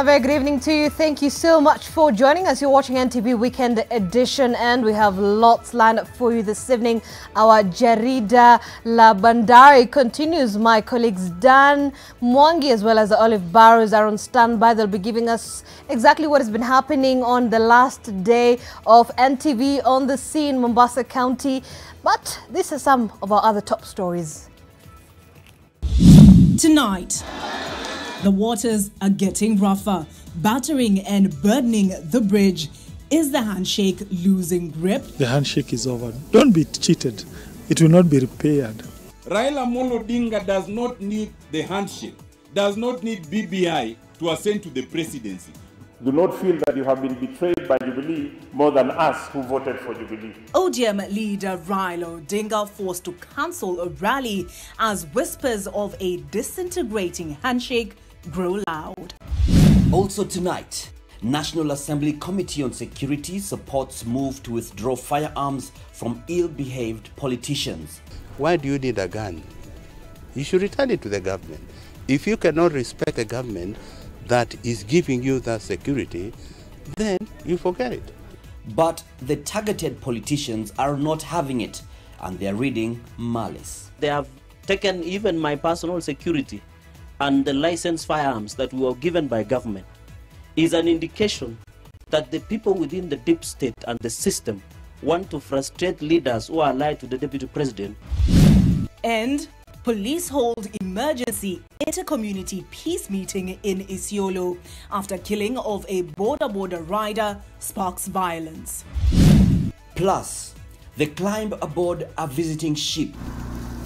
A very good evening to you. Thank you so much for joining us. You're watching NTV Weekend Edition, and we have lots lined up for you this evening. Our Jarida La Bandari continues. My colleagues Dan Mwangi as well as the Olive Barrows are on standby. They'll be giving us exactly what has been happening on the last day of NTV on the sea in Mombasa County. But these are some of our other top stories. Tonight, the waters are getting rougher, battering and burdening the bridge. Is the handshake losing grip? The handshake is over. Don't be cheated. It will not be repaired. Raila Amolo Odinga does not need the handshake, does not need BBI to ascend to the presidency. Do not feel that you have been betrayed by Jubilee more than us who voted for Jubilee. ODM leader Raila Odinga forced to cancel a rally as whispers of a disintegrating handshake grow loud. Also tonight, National Assembly Committee on Security supports move to withdraw firearms from ill-behaved politicians. Why do you need a gun? You should return it to the government. If you cannot respect the government that is giving you that security, then you forget it. But the targeted politicians are not having it, and they're reading malice. They have taken even my personal security, and the licensed firearms that were given by government is an indication that the people within the deep state and the system want to frustrate leaders who are allied to the deputy president. And police hold emergency inter-community peace meeting in Isiolo after killing of a border rider sparks violence. Plus, the climb aboard a visiting ship,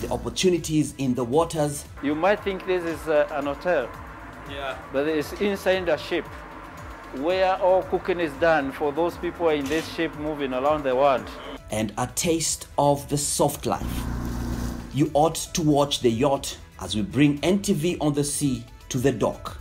the opportunities in the waters. You might think this is an hotel, but it's inside a ship where all cooking is done for those people in this ship moving around the world. And a taste of the soft life. You ought to watch the yacht as we bring NTV on the sea to the dock.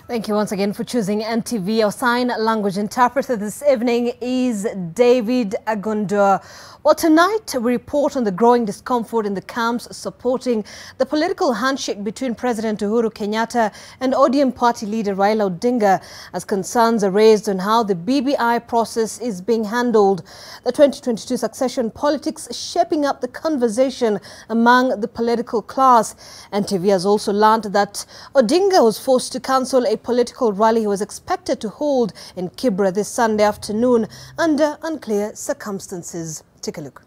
Thank you once again for choosing NTV. Our sign language interpreter this evening is David Agondor. Well, tonight we report on the growing discomfort in the camps supporting the political handshake between President Uhuru Kenyatta and ODM party leader Raila Odinga as concerns are raised on how the BBI process is being handled. The 2022 succession politics shaping up the conversation among the political class. NTV has also learned that Odinga was forced to cancel a political rally he was expected to hold in Kibra this Sunday afternoon under unclear circumstances. Take a look.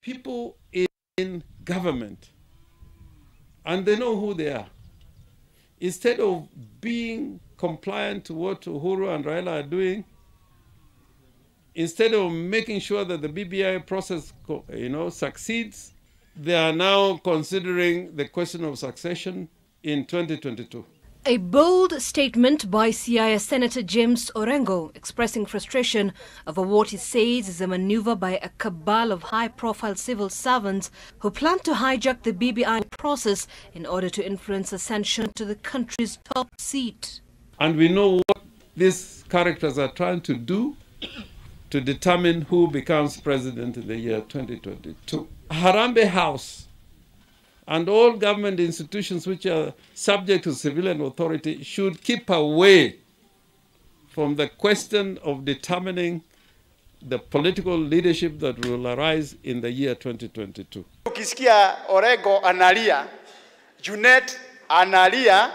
People in government, and they know who they are, instead of being compliant to what Uhuru and Raila are doing, instead of making sure that the BBI process succeeds, they are now considering the question of succession in 2022. A bold statement by Siaya Senator James Orengo expressing frustration over what he says is a maneuver by a cabal of high-profile civil servants who plan to hijack the BBI process in order to influence ascension to the country's top seat. And we know what these characters are trying to do to determine who becomes president in the year 2022. Harambee House and all government institutions which are subject to civilian authority should keep away from the question of determining the political leadership that will arise in the year 2022. Ukisikia Orengo analia, Junet analia,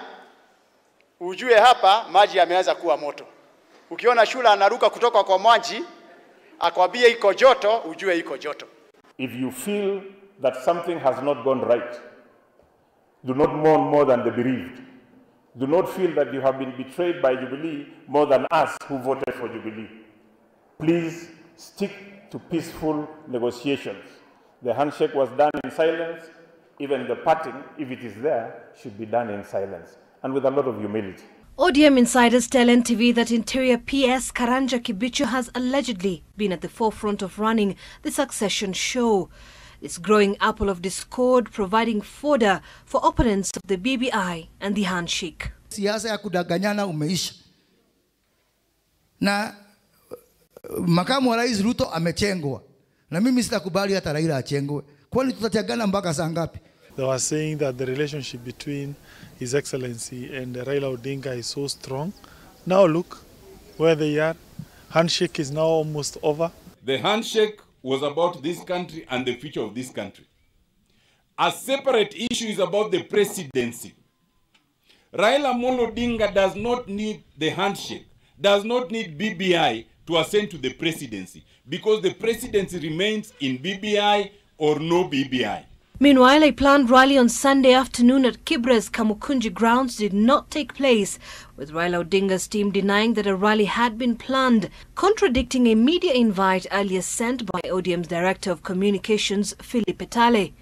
ujue hapa maji yameanza kuwa moto. Ukiona shule anaruka kutoka kwa maji, akwambie iko joto, ujue iko joto. If you feel that something has not gone right, do not mourn more than the bereaved. Do not feel that you have been betrayed by Jubilee more than us who voted for Jubilee. Please stick to peaceful negotiations. The handshake was done in silence. Even the parting, if it is there, should be done in silence and with a lot of humility. ODM insiders tell NTV that Interior PS Karanja Kibicho has allegedly been at the forefront of running the succession show. This growing apple of discord providing fodder for opponents of the BBI and the handshake. Siasa ya kudanganyana umeisha. Na makamu wa rais Ruto amechengwa. Na mimi sitakubali hata Raila achengwe. Kwani tutatagana mpaka saa ngapi? They were saying that the relationship between His Excellency and Raila Odinga is so strong. Now look where they are. Handshake is now almost over. The handshake was about this country and the future of this country. A separate issue is about the presidency. Raila Amolo Odinga does not need the handshake, does not need BBI to ascend to the presidency, because the presidency remains in BBI or no BBI. Meanwhile, a planned rally on Sunday afternoon at Kibra's Kamukunji grounds did not take place, with Raila Odinga's team denying that a rally had been planned, contradicting a media invite earlier sent by ODM's Director of Communications, Philip Etale.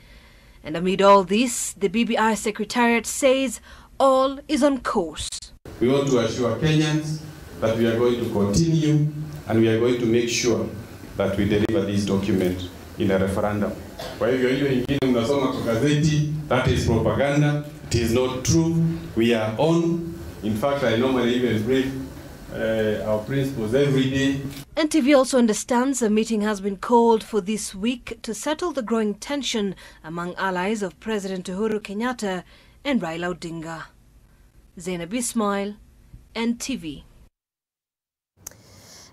And amid all this, the BBI Secretariat says all is on course. We want to assure Kenyans that we are going to continue and we are going to make sure that we deliver this document in a referendum. Kwa hivyo hiyo ingine mnasoma kwa gazeti, that is propaganda. It is not true. We are on. In fact, I normally even brief our principals every day. NTV also understands a meeting has been called for this week to settle the growing tension among allies of President Uhuru Kenyatta and Raila Odinga. Zainab Ismail, NTV.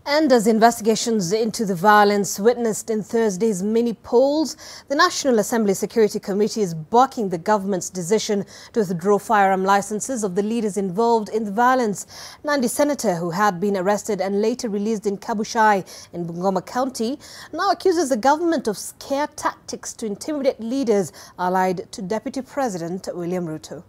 And as investigations into the violence witnessed in Thursday's mini polls, the National Assembly Security Committee is barking the government's decision to withdraw firearm licenses of the leaders involved in the violence. Nandi senator, who had been arrested and later released in Kabushai in Bungoma County, now accuses the government of scare tactics to intimidate leaders allied to Deputy President William Ruto.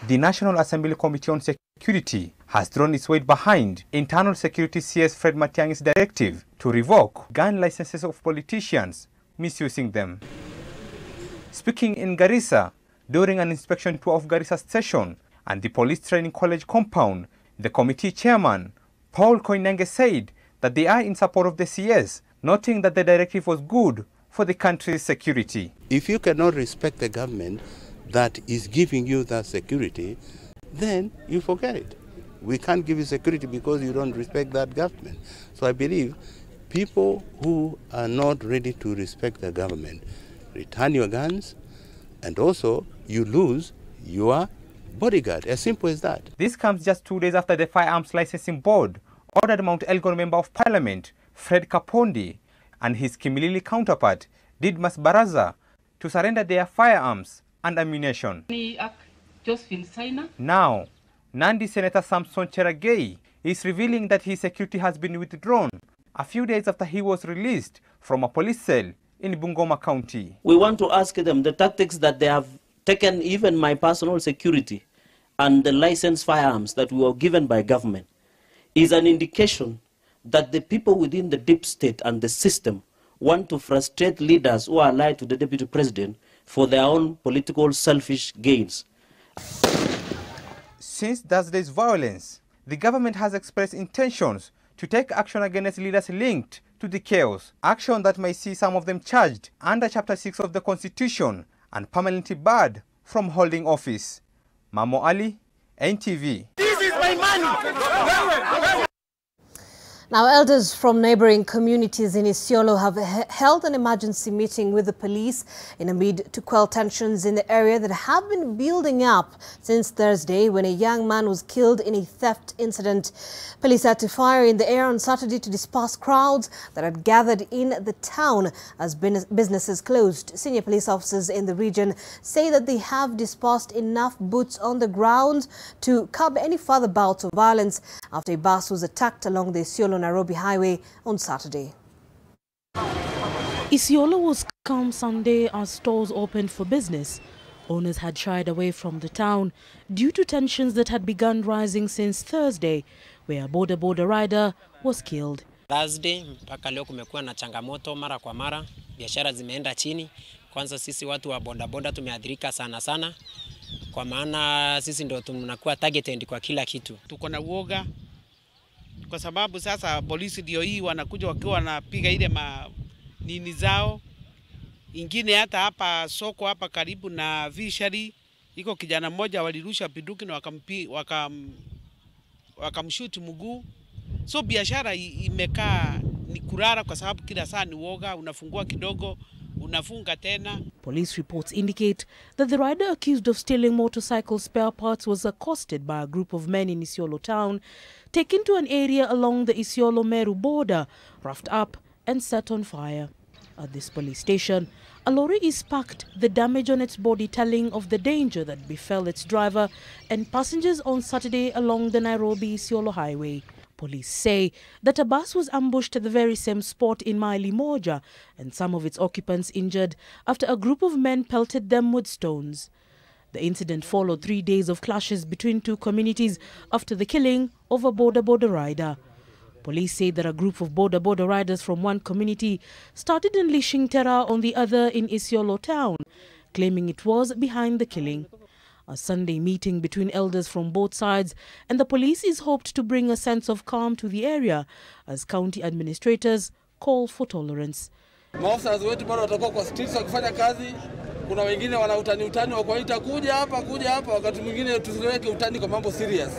The National Assembly Committee on Security has thrown its weight behind Internal Security CS Fred Matiang'i's directive to revoke gun licenses of politicians misusing them. Speaking in Garissa during an inspection tour of Garissa Station and the Police Training College compound, the committee chairman, Paul Koinange, said that they are in support of the CS, noting that the directive was good for the country's security. If you cannot respect the government that is giving you that security, then you forget it. We can't give you security because you don't respect that government. So I believe people who are not ready to respect the government, return your guns, and also you lose your bodyguard. As simple as that. This comes just 2 days after the Firearms Licensing Board ordered Mount Elgon Member of Parliament Fred Kapondi and his Kimilili counterpart Didmas Baraza to surrender their firearms and ammunition. Now, Nandi Senator Samson Cherargei is revealing that his security has been withdrawn a few days after he was released from a police cell in Bungoma County. We want to ask them the tactics that they have taken, even my personal security and the licensed firearms that we were given by government, is an indication that the people within the deep state and the system want to frustrate leaders who are allied to the Deputy President for their own political selfish gains. Since Thursday's violence, the government has expressed intentions to take action against leaders linked to the chaos, action that may see some of them charged under Chapter 6 of the Constitution and permanently barred from holding office. Mamo Ali, NTV. This is my money! Now, elders from neighboring communities in Isiolo have held an emergency meeting with the police in a bid to quell tensions in the area that have been building up since Thursday when a young man was killed in a theft incident. Police had to fire in the air on Saturday to disperse crowds that had gathered in the town as businesses closed. Senior police officers in the region say that they have dispersed enough boots on the ground to curb any further bouts of violence after a bus was attacked along the Isiolo-Nairobi highway on Saturday. Isiolo was calm Sunday as stores opened for business. Owners had shied away from the town due to tensions that had begun rising since Thursday, where a boda rider was killed. Thursday mpaka leo kumekuwa na changamoto mara kwa mara, biashara zimeenda chini. Kwanza sisi watu wa boda tumeathirika sana. kwa maana sisi ndio tunakuwa targeted kwa kila kitu. Tuko na uoga kwa sababu sasa polisi ndio hii wanakuja wakiwa wanapiga ile nini zao. Ingine hata hapa soko hapa karibu na Vishari iko kijana mmoja walirusha biduki na wakamshuti mguu. So biashara imekaa ni kurara kwa sababu kila saa ni uoga, unafungua kidogo, unafunga tena. Police reports indicate that the rider accused of stealing motorcycle spare parts was accosted by a group of men in Isiolo town, taken to an area along the Isiolo-Meru border, roughed up and set on fire. At this police station, a lorry is parked, the damage on its body telling of the danger that befell its driver and passengers on Saturday along the Nairobi-Isiolo highway. Police say that a bus was ambushed at the very same spot in Maili Moja and some of its occupants injured after a group of men pelted them with stones. The incident followed 3 days of clashes between two communities after the killing of a border rider. Police say that a group of border riders from one community started unleashing terror on the other in Isiolo town, claiming it was behind the killing. A Sunday meeting between elders from both sides and the police is hoped to bring a sense of calm to the area as county administrators call for tolerance. Maafisa wetu bado watakuwa kwa streets wakifanya kazi. Kuna wengine wana utani wa kuita kuja hapa, wakati mwingine tusiweke utani kwa mambo serious.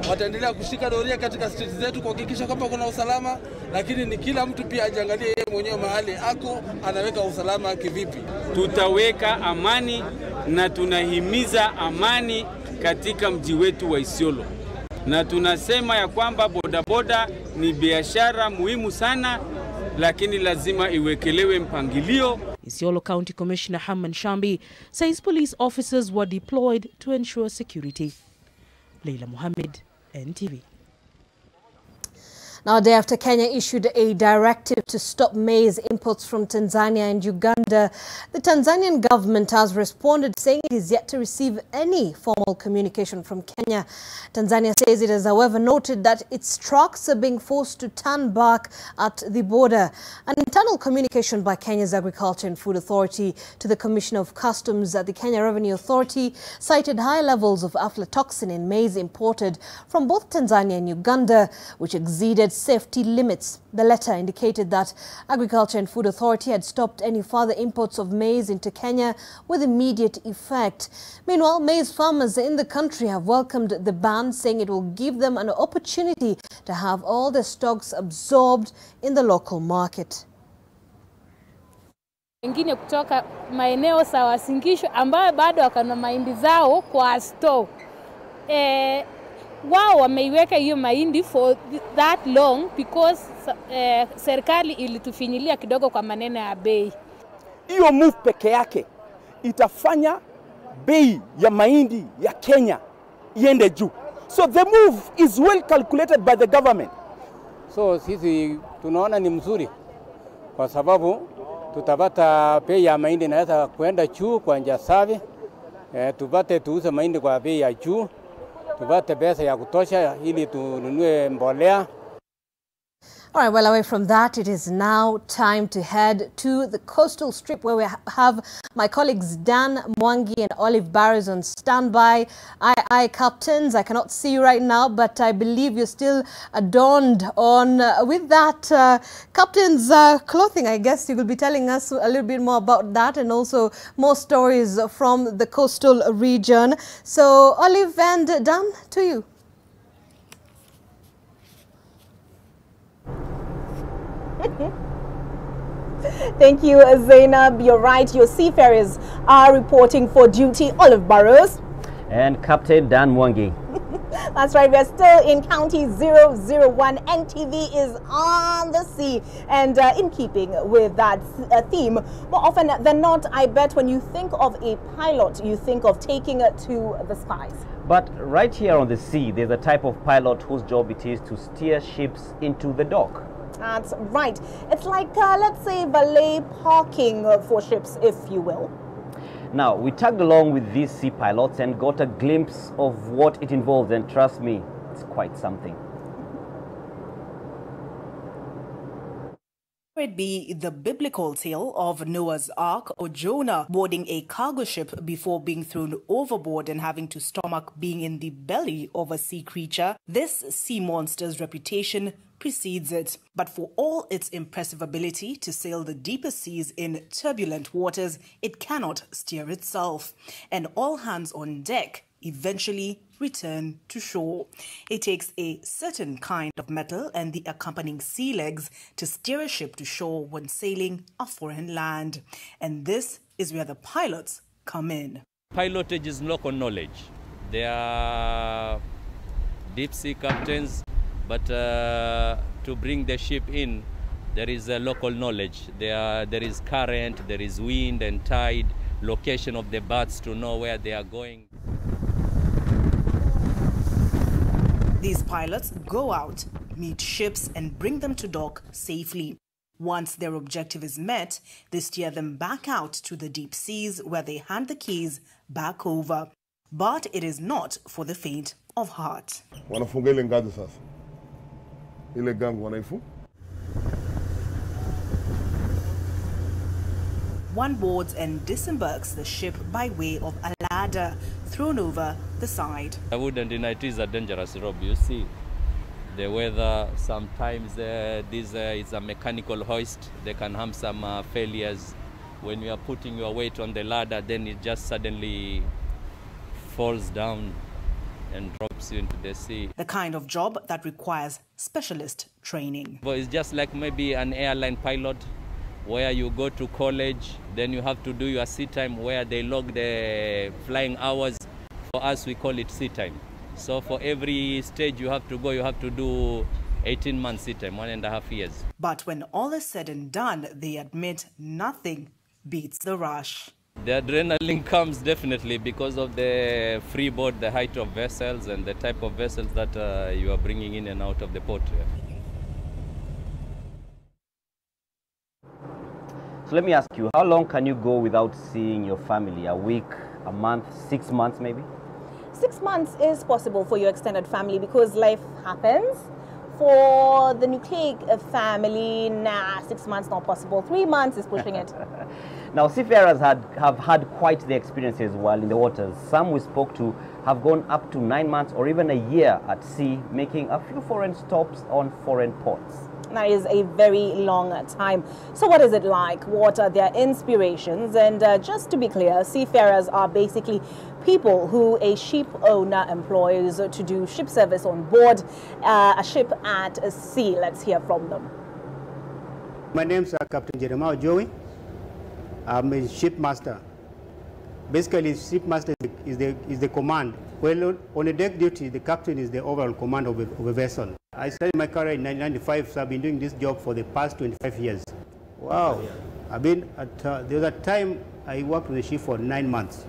Wataendelea kushika doria katika streets zetu kuhakikisha kwamba kuna usalama, lakini ni kila mtu pia ajiangalie yeye mwenyewe mahali ako anaweka usalama kivipi. Tutaweka amani na tunahimiza amani katika mji wetu wa Isiolo. Na tunasema ya kwamba bodaboda ni biashara muhimu sana, lakini lazima iwekelewe mpangilio. Isiolo County Commissioner Hamman Shambi says police officers were deployed to ensure security. Leila Mohammed, NTV. Now, a day after Kenya issued a directive to stop maize imports from Tanzania and Uganda, the Tanzanian government has responded saying it is yet to receive any formal communication from Kenya. Tanzania says it has, however, noted that its trucks are being forced to turn back at the border. An internal communication by Kenya's Agriculture and Food Authority to the Commissioner of Customs at the Kenya Revenue Authority cited high levels of aflatoxin in maize imported from both Tanzania and Uganda, which exceeded safety limits. The letter indicated that Agriculture and Food Authority had stopped any further imports of maize into Kenya with immediate effect. Meanwhile, maize farmers in the country have welcomed the ban, saying it will give them an opportunity to have all their stocks absorbed in the local market. Wengine kutoka maeneo sawa Singisho ambayo bado wakana mahindi zao kwa store. Wao wameiweka hiyo mahindi for that long because serikali ilitufinyilia kidogo kwa maneno ya bei. Hiyo move peke yake itafanya bei ya mahindi ya Kenya iende juu. So the move is well calculated by the government. So sisi tunaona ni mzuri kwa sababu tutapata bei ya mahindi inaweza kuenda juu kwa njia safi. Tupate tuuze mahindi kwa bei ya juu. Tupate pesa ya kutosha ili tununue mbolea. All right, well, away from that, it is now time to head to the coastal strip where we have my colleagues Dan Mwangi and Olive Barrows on standby. Aye, captains, I cannot see you right now, but I believe you're still adorned on with that captain's clothing. I guess you will be telling us a little bit more about that and also more stories from the coastal region. So, Olive and Dan, to you. Thank you, Zainab. You're right. Your seafarers are reporting for duty. Olive Barrows. And Captain Dan Mwangi. That's right. We're still in County 001. NTV is on the sea. And in keeping with that theme, more often than not, I bet when you think of a pilot, you think of taking it to the skies. But right here on the sea, there's a type of pilot whose job it is to steer ships into the dock. That's right. It's like, let's say, valet parking for ships, if you will. Now, we tagged along with these sea pilots and got a glimpse of what it involves, and trust me, it's quite something. It be the biblical tale of Noah's Ark or Jonah boarding a cargo ship before being thrown overboard and having to stomach being in the belly of a sea creature. This sea monster's reputation precedes it. But for all its impressive ability to sail the deepest seas in turbulent waters, it cannot steer itself. And all hands on deck eventually return to shore. It takes a certain kind of metal and the accompanying sea legs to steer a ship to shore when sailing a foreign land. And this is where the pilots come in. Pilotage is local knowledge. They are deep sea captains, but to bring the ship in, there is a local knowledge. There is current, there is wind and tide, location of the berths to know where they are going. These pilots go out, meet ships and bring them to dock safely. Once their objective is met, they steer them back out to the deep seas where they hand the keys back over. But it is not for the faint of heart. Wanafunga ile ngazi sasa. Ile gangu wanaifu. One boards and disembarks the ship by way of a ladder thrown over the side. I wouldn't deny it is a dangerous job. You see, the weather, sometimes this is a mechanical hoist. They can have some failures. When you are putting your weight on the ladder, then it just suddenly falls down and drops you into the sea. The kind of job that requires specialist training. But it's just like maybe an airline pilot, where you go to college, then you have to do your sea time where they log the flying hours. For us, we call it sea time. So for every stage you have to go, you have to do 18 months sea time, 1.5 years. But when all is said and done, they admit nothing beats the rush. The adrenaline comes definitely because of the freeboard, the height of vessels and the type of vessels that you are bringing in and out of the port. So let me ask you, how long can you go without seeing your family? A week, a month, 6 months maybe? 6 months is possible for your extended family because life happens. For the nucleic family, 6 months not possible. 3 months is pushing it. Now, seafarers have had quite the experiences while in the waters. Some we spoke to have gone up to 9 months or even a year at sea, making a few foreign stops on foreign ports. That is a very long time. So what is it like? What are their inspirations? And just to be clear, seafarers are basically people who a ship owner employs to do ship service on board a ship at sea. Let's hear from them. My name is Captain Jeremiah Joey. I'm a shipmaster. Basically, shipmaster is the command. Well, on a deck duty, the captain is the overall command of a vessel. I started my career in 1995, so I've been doing this job for the past 25 years. Wow. I've been at, there was a time I worked on the ship for 9 months.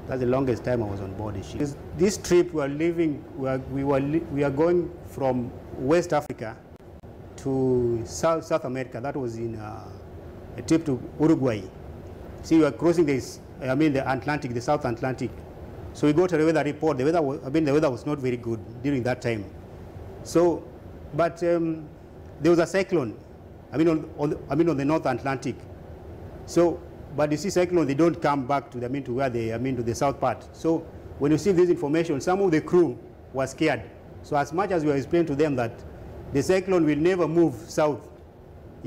That's the longest time I was on board the ship. This trip we are going from West Africa to South America. That was in a trip to Uruguay. See, we are crossing the Atlantic, the South Atlantic. So we got a weather report. The weather was not very good during that time. So, but there was a cyclone. On the North Atlantic. So, but you see, cyclone, they don't come back to to the south part. So, when you see this information, some of the crew were scared. So, as much as we explained to them that the cyclone will never move south,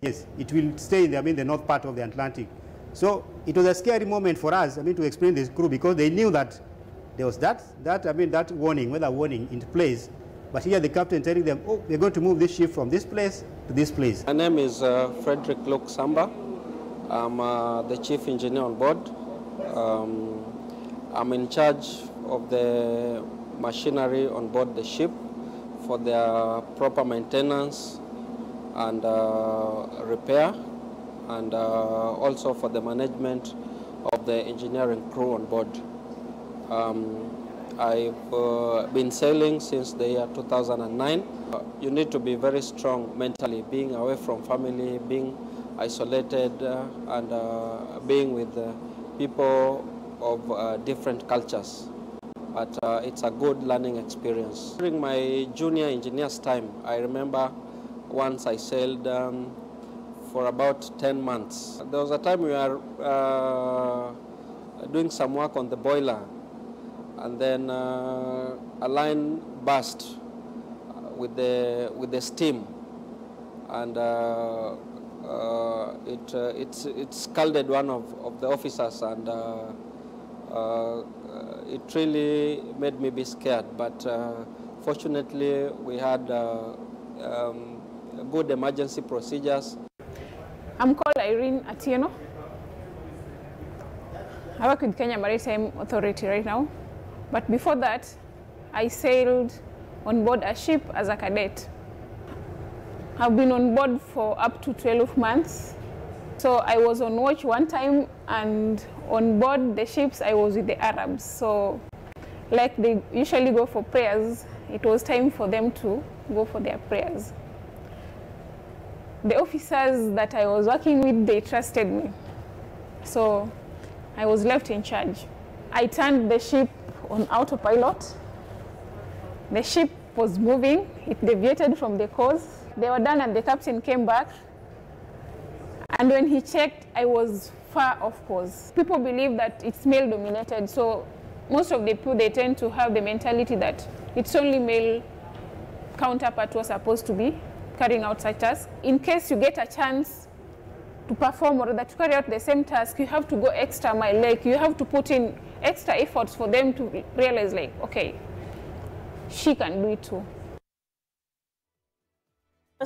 yes, it will stay in the north part of the Atlantic. So, it was a scary moment for us, to explain this crew because they knew that there was that weather warning in place. But here the captain telling them, oh, we're going to move this ship from this place to this place. My name is Frederick Luke Samba. I'm the chief engineer on board. I'm in charge of the machinery on board the ship for their proper maintenance and repair, and also for the management of the engineering crew on board. I've been sailing since the year 2009. You need to be very strong mentally, being away from family, being isolated, and being with people of different cultures. But it's a good learning experience. During my junior engineer's time, I remember once I sailed for about 10 months. There was a time we were doing some work on the boiler, and then a line burst with the steam, and it scalded one of the officers, and it really made me be scared. But fortunately, we had good emergency procedures. I'm called Irene Atieno. I work with Kenya Maritime Authority right now, but before that, I sailed on board a ship as a cadet. I've been on board for up to 12 months. So I was on watch one time, and on board the ships I was with the Arabs. So like they usually go for prayers, it was time for them to go for their prayers. The officers that I was working with, they trusted me. So I was left in charge. I turned the ship on autopilot. The ship was moving, it deviated from the course. They were done and the captain came back. And when he checked, I was far off course. People believe that it's male dominated, so most of the people, they tend to have the mentality that it's only male counterpart who are supposed to be carrying out such tasks. In case you get a chance to perform or that to carry out the same task, you have to go extra mile. Like you have to put in extra efforts for them to realize, like, okay, she can do it too.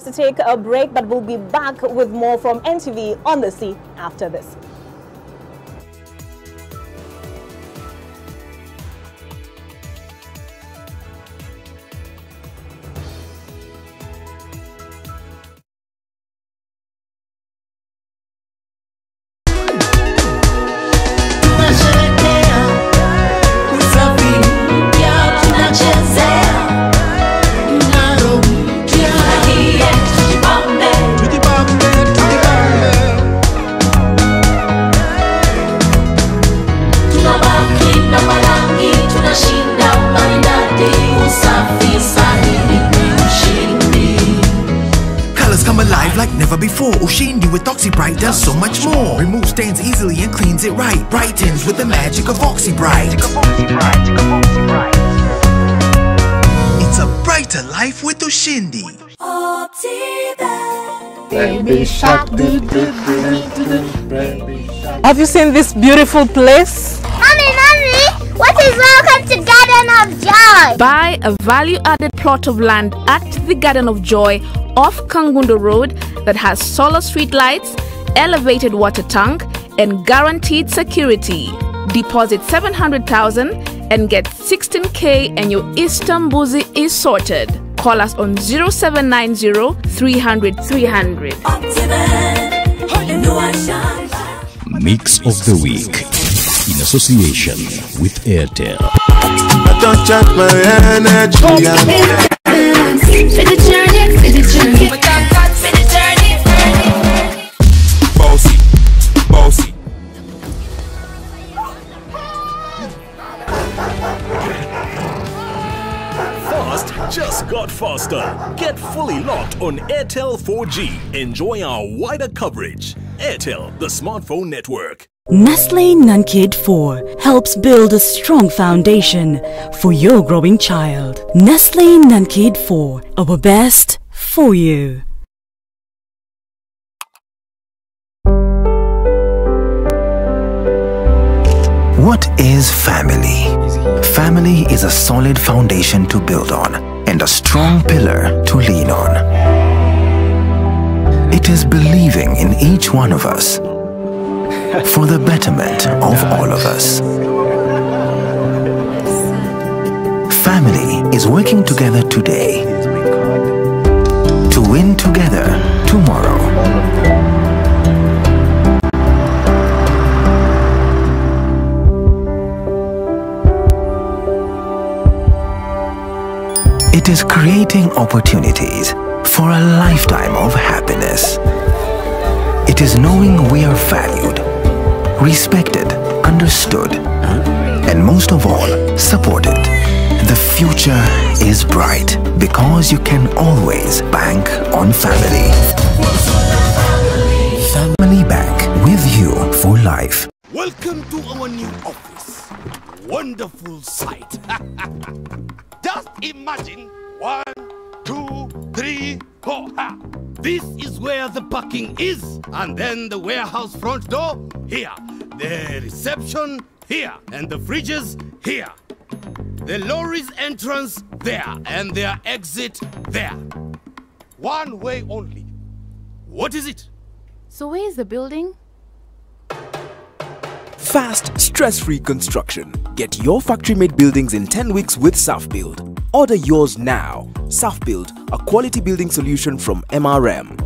To take a break, but we'll be back with more from NTV on the Sea after this. Like never before, Ushindi with Oxy Bright does so much more. Removes stains easily and cleans it right. Brightens with the magic of Oxy Bright. It's a brighter life with Ushindi. Baby shark, have you seen this beautiful place? Mommy, what is Welcome to Garden of Joy? Buy a value-added plot of land at the Garden of Joy off Kangundo Road that has solar street lights, elevated water tank, and guaranteed security. Deposit 700,000 and get 16K, and your Istanbuzi is sorted. Call us on 0790 300 300. Mix of the Week in association with Airtel. Don't charge my energy. Bossy, bossy. Fast just got faster. Get fully locked on Airtel 4G. Enjoy our wider coverage. Airtel, the smartphone network. Nestle Nunkid 4 helps build a strong foundation for your growing child. Nestle Nunkid 4, our best for you. What is family? Family is a solid foundation to build on and a strong pillar to lean on. It is believing in each one of us for the betterment of all of us. Family is working together today to win together tomorrow. It is creating opportunities for a lifetime of happiness. It is knowing we are valued, respected, understood, and most of all, supported. The future is bright because you can always bank on family. with you for life. Welcome to our new office. Wonderful sight. Just imagine 1, 2, 3, 4. This is where the parking is, and then the warehouse front door here, the reception here, and the fridges here. The lorry's entrance there, and their exit there. One way only. What is it? So where is the building? Fast, stress-free construction. Get your factory-made buildings in 10 weeks with SafeBuild. Order yours now. SafeBuild, a quality building solution from MRM.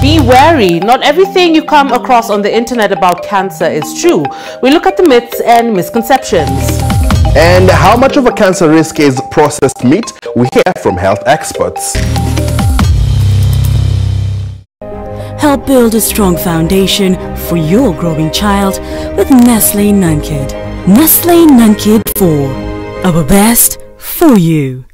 Be wary, not everything you come across on the internet about cancer is true. We look at the myths and misconceptions. And how much of a cancer risk is processed meat? We hear from health experts. Help build a strong foundation for your growing child with Nestle Nunkid. Nestle Nunkid 4. Our best for you.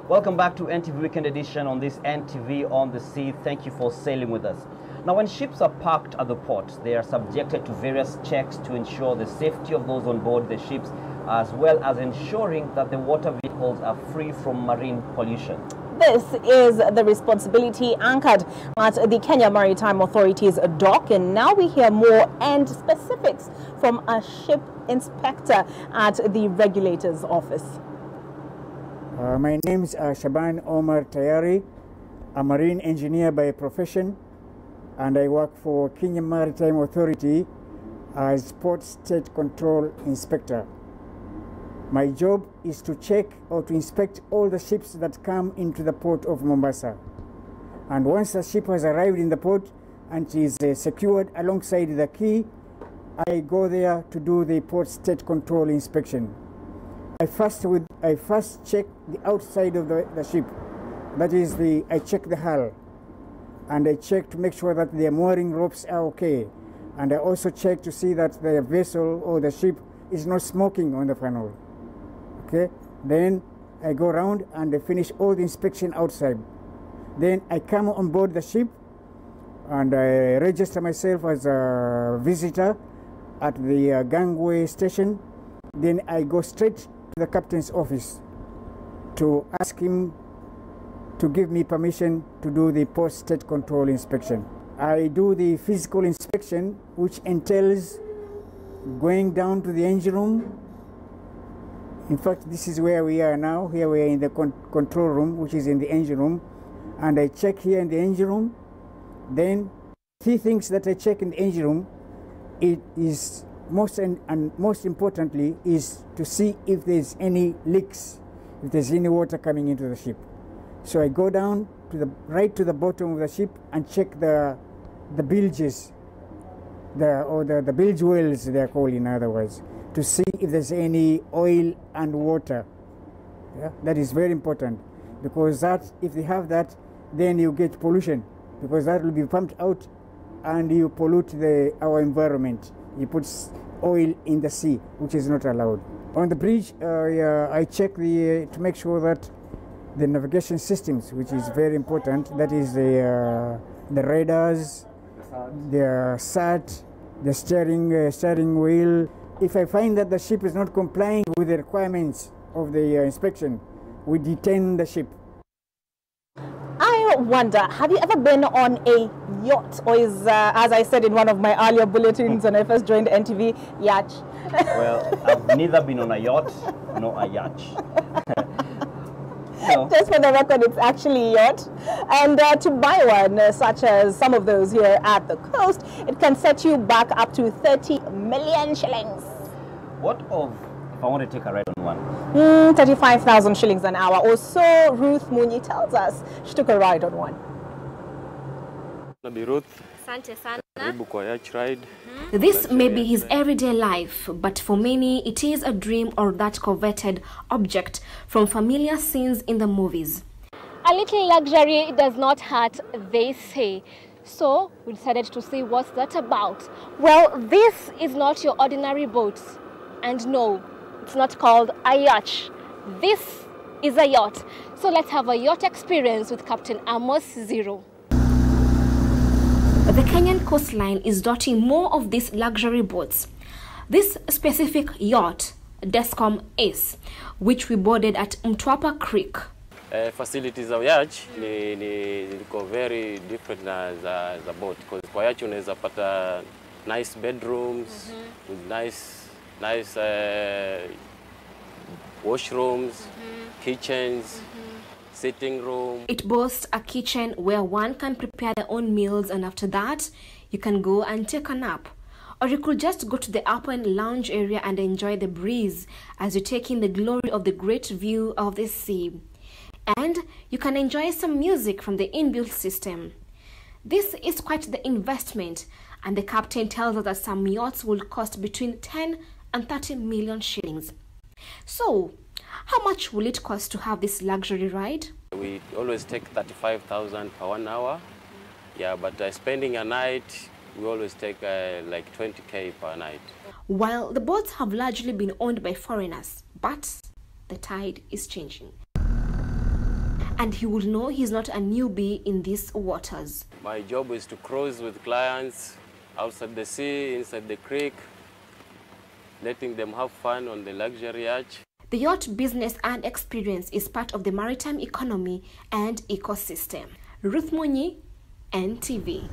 Welcome back to NTV Weekend Edition on this NTV on the Sea. Thank you for sailing with us. Now, when ships are parked at the port, they are subjected to various checks to ensure the safety of those on board the ships, as well as ensuring that the water vehicles are free from marine pollution. This is the responsibility anchored at the Kenya Maritime Authority's dock, and now we hear more and specifics from a ship inspector at the regulator's office. My name is Shaban Omar Tayari. I'm a marine engineer by profession, and I work for Kenya Maritime Authority as Port State Control Inspector. My job is to check or to inspect all the ships that come into the port of Mombasa. And once a ship has arrived in the port and is secured alongside the quay, I go there to do the Port State Control inspection. I first check the outside of the ship. That is, I check the hull, and I check to make sure that the mooring ropes are okay. And I also check to see that the vessel or the ship is not smoking on the funnel. Okay. Then I go around and I finish all the inspection outside. Then I come on board the ship and I register myself as a visitor at the gangway station. Then I go straight to the captain's office to ask him to give me permission to do the post-state control inspection. I do the physical inspection, which entails going down to the engine room. In fact, this is where we are now. Here we are in the control room, which is in the engine room. And I check here in the engine room. Then, three things that I check in the engine room, it is most importantly is to see if there's any leaks, if there's any water coming into the ship. So I go down to right to the bottom of the ship and check the bilges, the bilge wells they are called, in other words, to see if there's any oil and water. Yeah? That is very important, because that, if they have that, then you get pollution, because that will be pumped out and you pollute our environment. You put oil in the sea, which is not allowed. On the bridge, I check to make sure that the navigation systems, which is very important, that is the radars, the SAT, the steering wheel. If I find that the ship is not complying with the requirements of the inspection, we detain the ship. I wonder, have you ever been on a yacht, or is, as I said in one of my earlier bulletins when I first joined NTV, yacht? Well, I've neither been on a yacht nor a yacht. No. Just for the record, it's actually yacht. And to buy one, such as some of those here at the coast, it can set you back up to 30 million shillings. What of if I want to take a ride on one? 35,000 shillings an hour, or so Ruth Munyi tells us. She took a ride on one. This may be his everyday life, but for many it is a dream or that coveted object from familiar scenes in the movies. A little luxury does not hurt, they say. So we decided to see what's that about. Well, this is not your ordinary boat. And no, it's not called a yacht. This is a yacht. So let's have a yacht experience with Captain Amos Zero. The Kenyan coastline is dotting more of these luxury boats. This specific yacht, Descom Ace, which we boarded at Mtwapa Creek. Facilities of yacht liko very different na za boat, because kwa yacht unaweza pata nice bedrooms with nice washrooms, kitchens, sitting room. It boasts a kitchen where one can prepare their own meals, and after that you can go and take a nap. Or you could just go to the open lounge area and enjoy the breeze as you take in the glory of the great view of the sea. And you can enjoy some music from the inbuilt system. This is quite the investment, and the captain tells us that some yachts will cost between 10 and 30 million shillings. So, how much will it cost to have this luxury ride? We always take 35,000 per 1 hour. Yeah, but spending a night, we always take like 20K per night. While the boats have largely been owned by foreigners, but the tide is changing. And he will know he's not a newbie in these waters. My job is to cruise with clients outside the sea, inside the creek, letting them have fun on the luxury yacht. The yacht business and experience is part of the maritime economy and ecosystem. Ruth Munyi, NTV.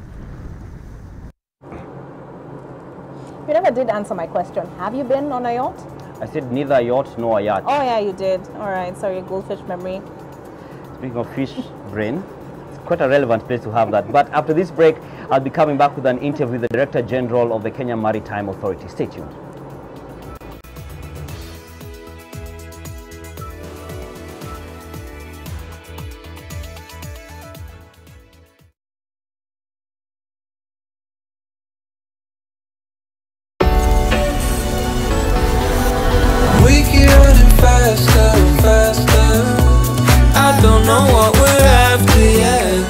You never did answer my question. Have you been on a yacht? I said neither a yacht nor a yacht. Oh yeah, you did. All right, sorry, goldfish memory. Speaking of fish brain, it's quite a relevant place to have that. But after this break, I'll be coming back with an interview with the Director General of the Kenya Maritime Authority. Stay tuned. We keep running faster and faster. I don't know what we're after yet.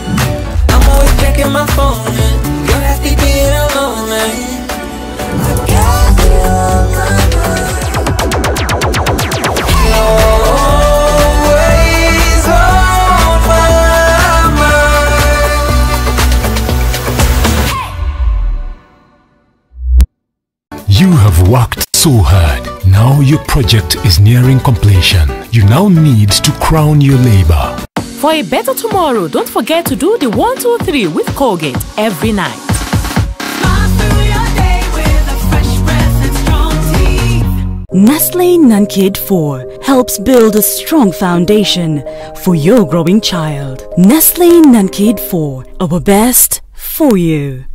I'm always checking my phone and you're happy being alone, man. I got you on my mind. Always on my mind. You have worked so hard. Now your project is nearing completion. You now need to crown your labor. For a better tomorrow, don't forget to do the 1, 2, 3 with Colgate every night. Nestle Nunkid 4 helps build a strong foundation for your growing child. Nestle Nunkid 4, our best for you.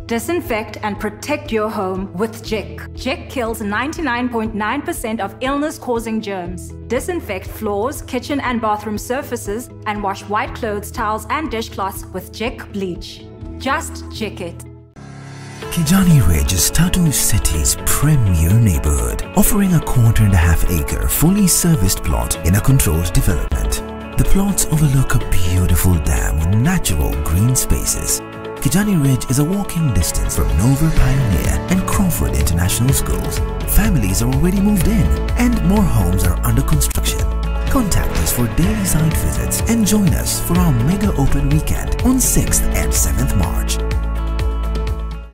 Disinfect and protect your home with Jik. Jik kills 99.9% of illness-causing germs. Disinfect floors, kitchen and bathroom surfaces, and wash white clothes, towels and dishcloths with Jik bleach. Just Jik it. Kijani Ridge is Tatu City's premier neighborhood, offering a 1.25 acre fully serviced plot in a controlled development. The plots overlook a beautiful dam with natural green spaces. Kijani Ridge is a walking distance from Nova Pioneer and Crawford International Schools. Families are already moved in and more homes are under construction. Contact us for daily site visits and join us for our mega open weekend on 6th and 7th March.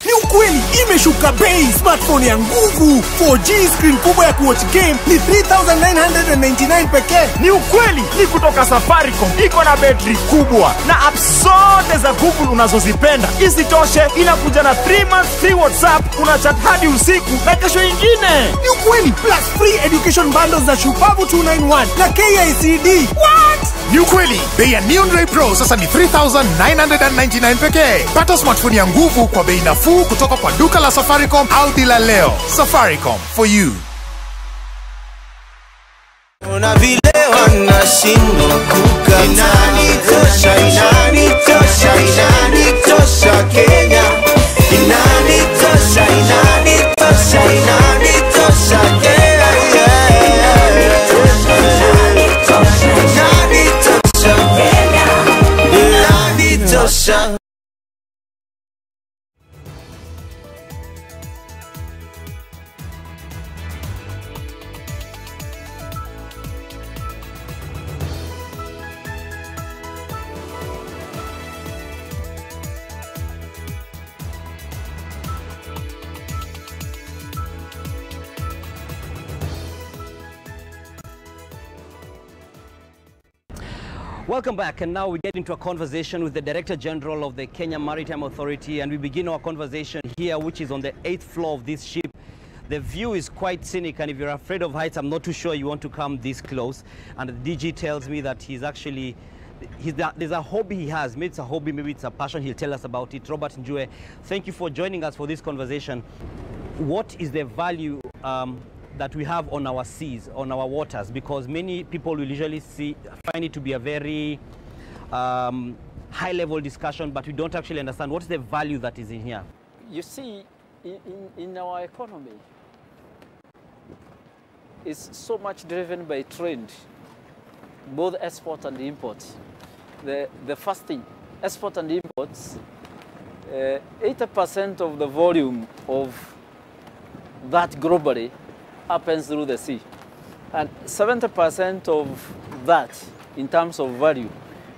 Ni ukweli imeshuka bei. Smartphone ya nguvu 4G screen kubwa ya kuwatch game ni 3,999 pekee. Ni ukweli ni kutoka Safaricom. Iko na battery kubwa na apps zote za Google unazozipenda. Isitoshe inakuja na 3 months free WhatsApp, una chat hadi usiku na kesho ingine. Ni ukweli plus free education bundles za Shupavu 291 na KICD. What? Ni ukweli bei ya Neon Ray Pro sasa ni 3,999 pekee. Pata smartphone ya nguvu kwa bei nafuu kutoka kwa duka la Safaricom au dila leo. Safaricom for you. Una vile wanashindwa kukata. Inanitosha, inanitosha, inanitosha Kenya. Inanitosha, inanitosha, inanitosha Kenya. Welcome back, and now we get into a conversation with the Director General of the Kenya Maritime Authority, and we begin our conversation here, which is on the 8th floor of this ship. The view is quite scenic, and if you're afraid of heights, I'm not too sure you want to come this close. And the DG tells me that he's actually, there's a hobby he has. Maybe it's a hobby, maybe it's a passion. He'll tell us about it. Robert Njue, thank you for joining us for this conversation. What is the value that we have on our seas, on our waters? Because many people will usually find it to be a very high-level discussion, but we don't actually understand what is the value that is in here. You see, in our economy, it's so much driven by trade, both export and import. The first thing, export and imports, 80% of the volume of that globally happens through the sea. And 70% of that, in terms of value,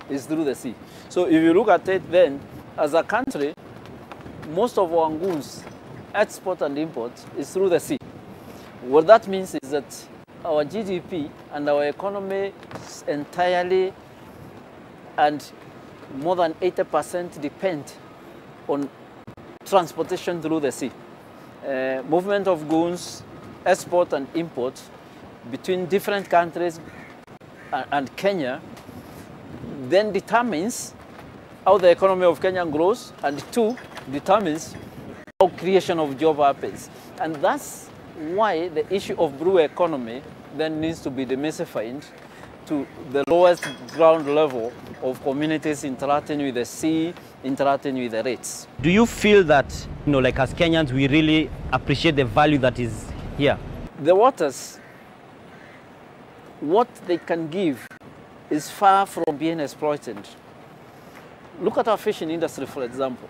is through the sea. So if you look at it then, as a country, most of our goods, export and import, is through the sea. What that means is that our GDP and our economy entirely and more than 80% depend on transportation through the sea. Movement of goods, export and import between different countries and Kenya then determines how the economy of Kenya grows, and two, determines how creation of job happens. And that's why the issue of blue economy then needs to be demystified to the lowest ground level of communities interacting with the sea, interacting with the rates. Do you feel that, you know, like as Kenyans, we really appreciate the value that is here? The waters, what they can give is far from being exploited. Look at our fishing industry, for example.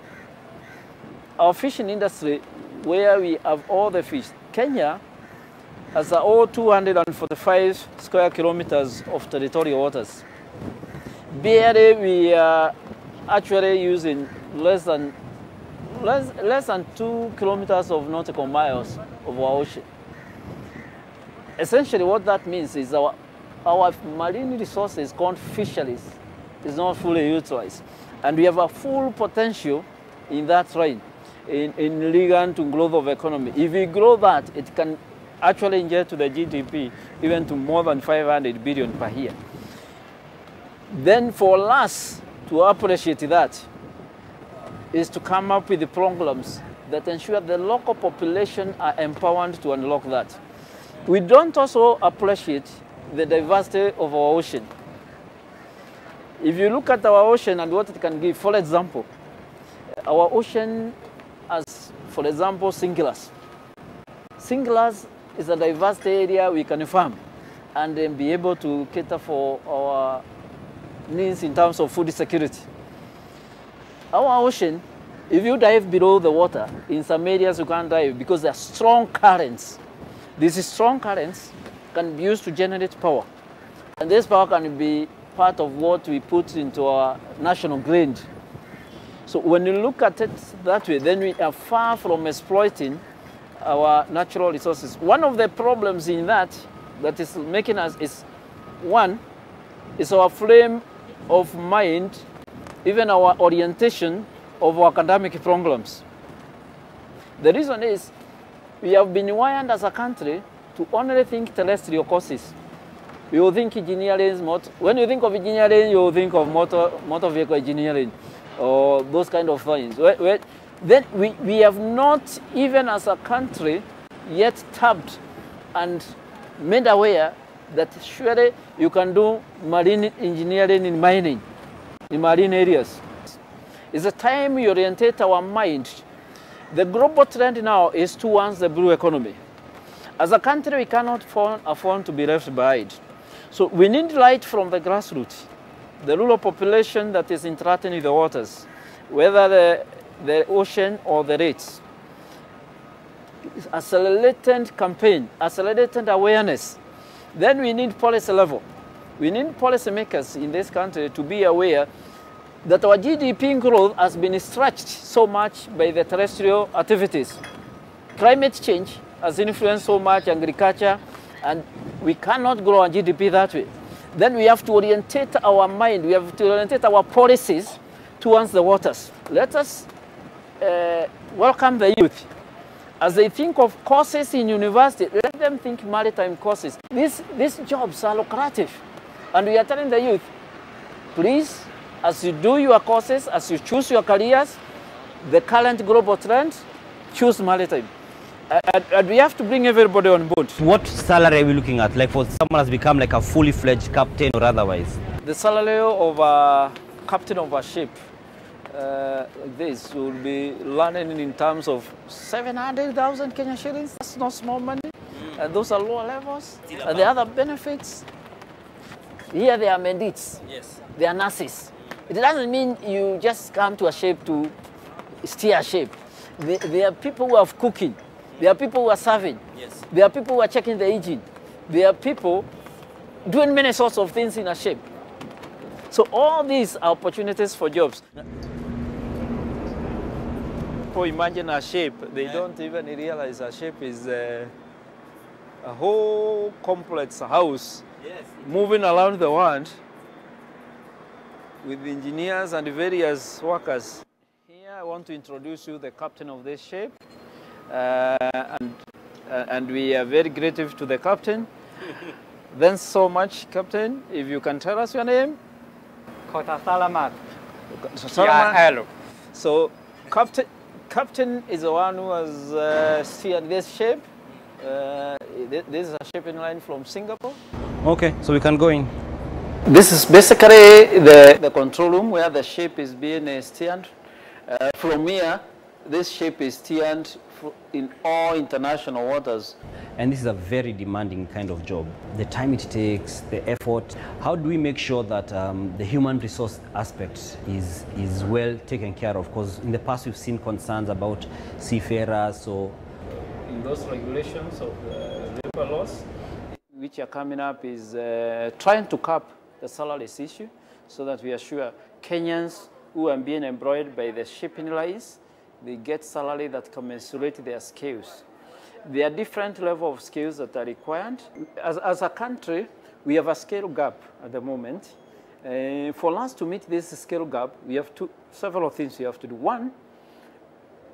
Our fishing industry, where we have all the fish, Kenya has all 245 square kilometers of territorial waters. Barely we are actually using less than 2 kilometers of nautical miles of our ocean. Essentially what that means is our marine resources called fisheries is not fully utilized. And we have a full potential in that line, in relation to growth of economy. If we grow that, it can actually inject to the GDP even to more than 500 billion per year. Then for us to appreciate that is to come up with the programs that ensure the local population are empowered to unlock that. We don't also appreciate the diversity of our ocean. If you look at our ocean and what it can give, for example, our ocean as, for example, singulars. Singulars is a diverse area we can farm and then be able to cater for our needs in terms of food security. Our ocean, if you dive below the water, in some areas you can't dive because there are strong currents. These strong currents can be used to generate power. And this power can be part of what we put into our national grid. So when you look at it that way, then we are far from exploiting our natural resources. One of the problems in that is making us is, one, is our frame of mind, even our orientation of our academic programs. The reason is we have been wired as a country to only think terrestrial courses. You will think engineering is when you think of engineering, you will think of motor vehicle engineering or those kind of things. Then we have not, even as a country, yet tapped and made aware that surely you can do marine engineering in mining, in marine areas. It's a time we orientate our mind. The global trend now is towards the blue economy. As a country, we cannot afford to be left behind. So we need light from the grassroots, the rural population that is interacting with the waters, whether the ocean or the rates. Accelerated campaign, accelerated awareness. Then we need policy level. We need policymakers in this country to be aware that our GDP growth has been stretched so much by the terrestrial activities. Climate change has influenced so much agriculture, and we cannot grow our GDP that way. Then we have to orientate our mind, we have to orientate our policies towards the waters. Let us welcome the youth. As they think of courses in university, let them think maritime courses. These jobs are lucrative. And we are telling the youth, please, as you do your courses, as you choose your careers, the current global trend, choose maritime. And we have to bring everybody on board. What salary are we looking at? Like for someone has become like a fully fledged captain or otherwise? The salary of a captain of a ship, this will be learning in terms of 700,000 Kenya shillings. That's not small money. Those are lower levels. And the other benefits, here they are mendics. Yes. They are nurses. It doesn't mean you just come to a ship to steer a ship. There are people who are cooking. There are people who are serving. Yes. There are people who are checking the engine. There are people doing many sorts of things in a ship. So all these are opportunities for jobs. People imagine a ship, they don't even realize a ship is a whole complex house moving around the world with engineers and various workers. Here I want to introduce you the captain of this ship. And we are very grateful to the captain. Thanks so much, Captain. If you can tell us your name. Kota Salamat. Salamat. So, Captain is the one who has steered this ship. This is a shipping line from Singapore. Okay, so we can go in. This is basically the control room where the ship is being steered. From here, this ship is steered in all international waters. And this is a very demanding kind of job. The time it takes, the effort. How do we make sure that the human resource aspect is well taken care of? Because in the past we've seen concerns about seafarers. So in those regulations of labor laws, which are coming up, is trying to cap the salaries issue so that we assure Kenyans who are being employed by the shipping lines, they get salary that commensurate their skills. There are different levels of skills that are required. As a country, we have a skill gap at the moment. For us to meet this skill gap, we have several things we have to do. One,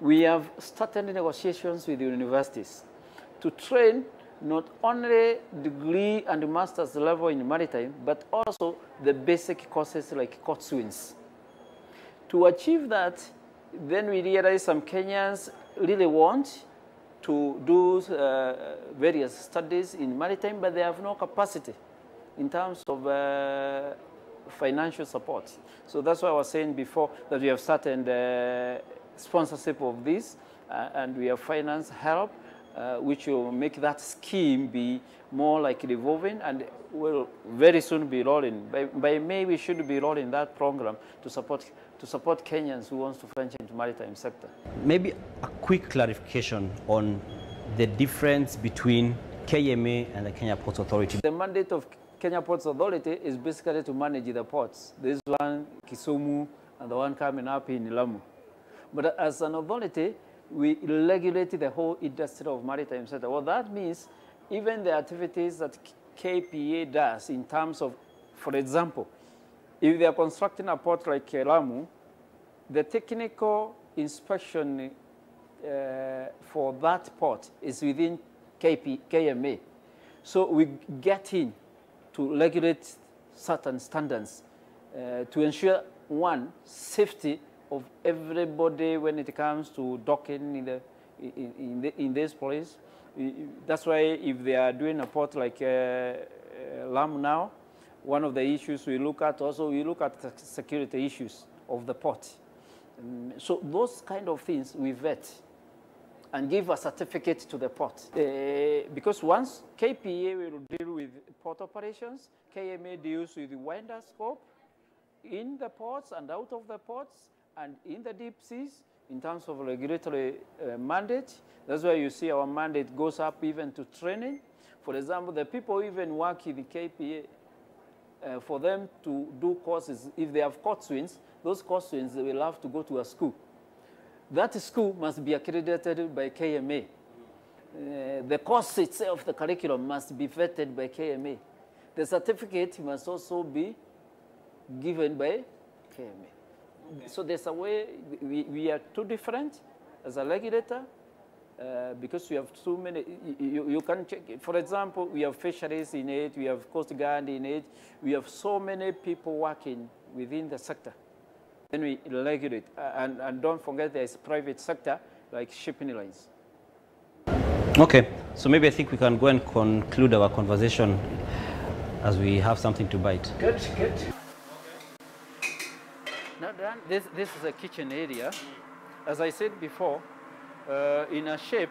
we have started negotiations with the universities to train not only degree and master's level in maritime, but also the basic courses like coxswains. To achieve that, then we realize some Kenyans really want to do various studies in maritime, but they have no capacity in terms of financial support. So that's why I was saying before that we have started sponsorship of this, and we have finance help, which will make that scheme be more like revolving and will very soon be rolling. By May, we should be rolling that program to support Kenyans who wants to venture into maritime sector. Maybe a quick clarification on the difference between KMA and the Kenya Ports Authority. The mandate of Kenya Ports Authority is basically to manage the ports. This one, Kisumu, and the one coming up in Lamu. But as an authority, we regulate the whole industry of maritime sector. What that means, even the activities that KPA does in terms of, for example, if they are constructing a port like Lamu, the technical inspection for that port is within KMA. So we get in to regulate certain standards to ensure, one, safety of everybody when it comes to docking in this place. That's why if they are doing a port like Lamu now, one of the issues we look at also, we look at the security issues of the port. So those kind of things we vet and give a certificate to the port. Because once KPA will deal with port operations, KMA deals with the wider scope in the ports and out of the ports and in the deep seas in terms of regulatory mandate. That's why you see our mandate goes up even to training. For example, the people even work in the KPA, for them to do courses, if they have coxswains, those coxswains will have to go to a school. That school must be accredited by KMA. The course itself, the curriculum, must be vetted by KMA. The certificate must also be given by KMA. Okay. So there's a way, we are too different as a regulator because we have too many, you can check, for example, we have fisheries in it, we have Coast Guard in it, we have so many people working within the sector. Then we regulate, and don't forget there's private sector like shipping lines. Okay, so maybe I think we can go and conclude our conversation as we have something to bite. Good, good. Now, Dan, this is a kitchen area. As I said before, in a ship,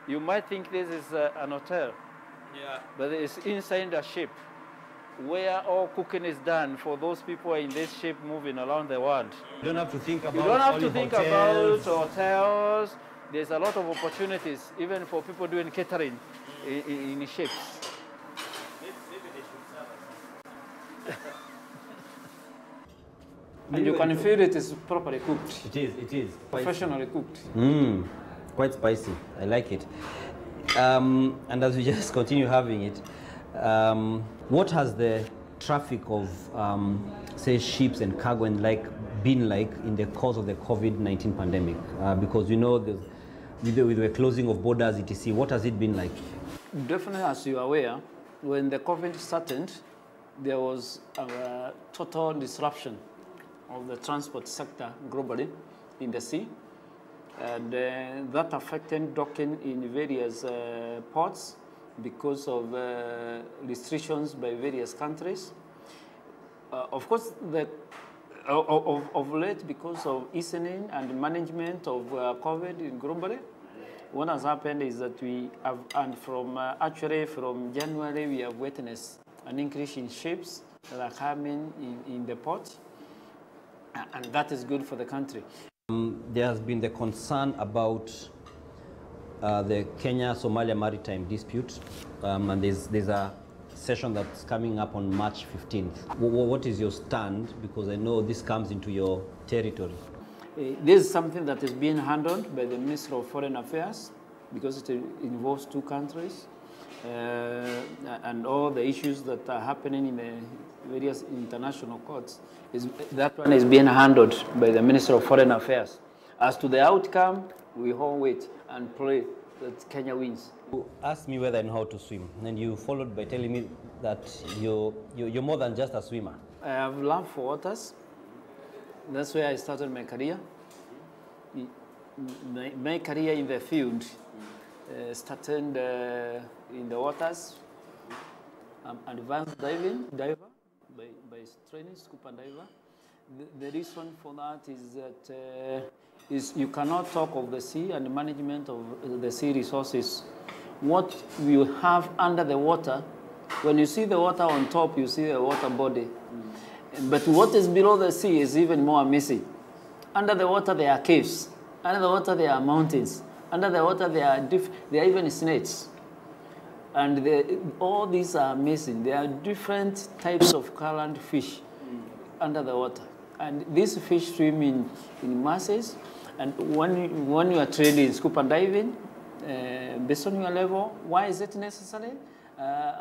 you might think this is an hotel. Yeah. But it's inside the ship where all cooking is done for those people in this ship moving around the world. You don't have to think about hotels. There's a lot of opportunities, even for people doing catering in ships. Maybe they should serve us. And you can feel it is properly cooked. It is. Professionally cooked. Quite spicy. I like it. And as we just continue having it, what has the traffic of, say, ships and cargo and been like in the course of the COVID-19 pandemic? Because you know, with the closing of borders, etc., what has it been like? Definitely, as you are aware, when the COVID started, there was a total disruption of the transport sector globally in the sea. And that affected docking in various ports because of restrictions by various countries. Of course, of late, because of easing and management of COVID globally, what has happened is that we have, and actually from January, we have witnessed an increase in ships that are coming in the port, and that is good for the country. There has been the concern about the Kenya-Somalia maritime dispute, and there's a session that's coming up on March 15th. What is your stand? Because I know this comes into your territory. This is something that is being handled by the Minister of Foreign Affairs because it involves two countries, and all the issues that are happening in the various international courts. That one is being handled by the Minister of Foreign Affairs. As to the outcome, we all wait and pray that Kenya wins. You asked me whether I know how to swim, and you followed by telling me that you're more than just a swimmer. I have love for waters. That's where I started my career. My career in the field started in the waters. I'm an advanced diver by training, scuba diver. The reason for that is that you cannot talk of the sea and the management of the sea resources. What you have under the water, when you see the water on top, you see the water body. But what is below the sea is even more amazing. Under the water, there are caves. Under the water, there are mountains. Under the water, there are even snakes. And all these are amazing. There are different types of current fish under the water. And these fish swim in masses. And when you are trained in scuba diving, based on your level, why is it necessary?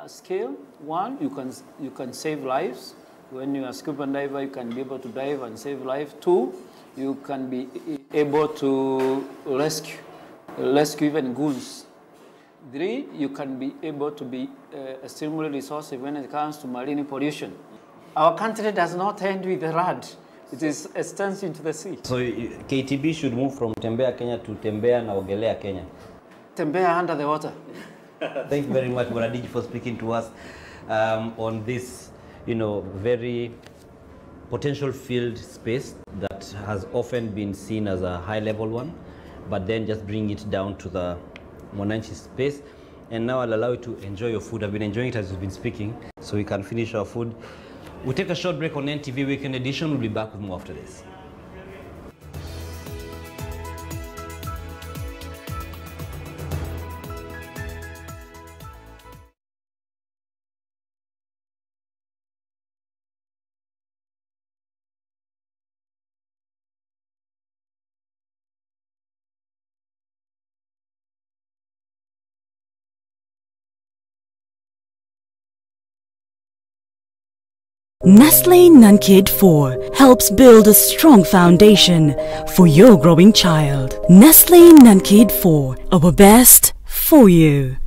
Skill, one, you can save lives. When you are a scuba diver, you can be able to dive and save lives. Two, you can be able to rescue even goons. Three, you can be able to be extremely resourceful when it comes to marine pollution. Our country does not end with the rad. It extends into the sea. So KTB should move from Tembea, Kenya to Tembea na Ogelea, Kenya. Tembea under the water. Thank you very much, Muradiji, for speaking to us on this, very potential field space that has often been seen as a high-level one, but then just bring it down to the Mwananchi space. And now I'll allow you to enjoy your food. I've been enjoying it as we've been speaking, so we can finish our food. We'll take a short break on NTV Weekend Edition. We'll be back with more after this. Nestle Nunkid 4 helps build a strong foundation for your growing child. Nestle Nunkid 4, our best for you.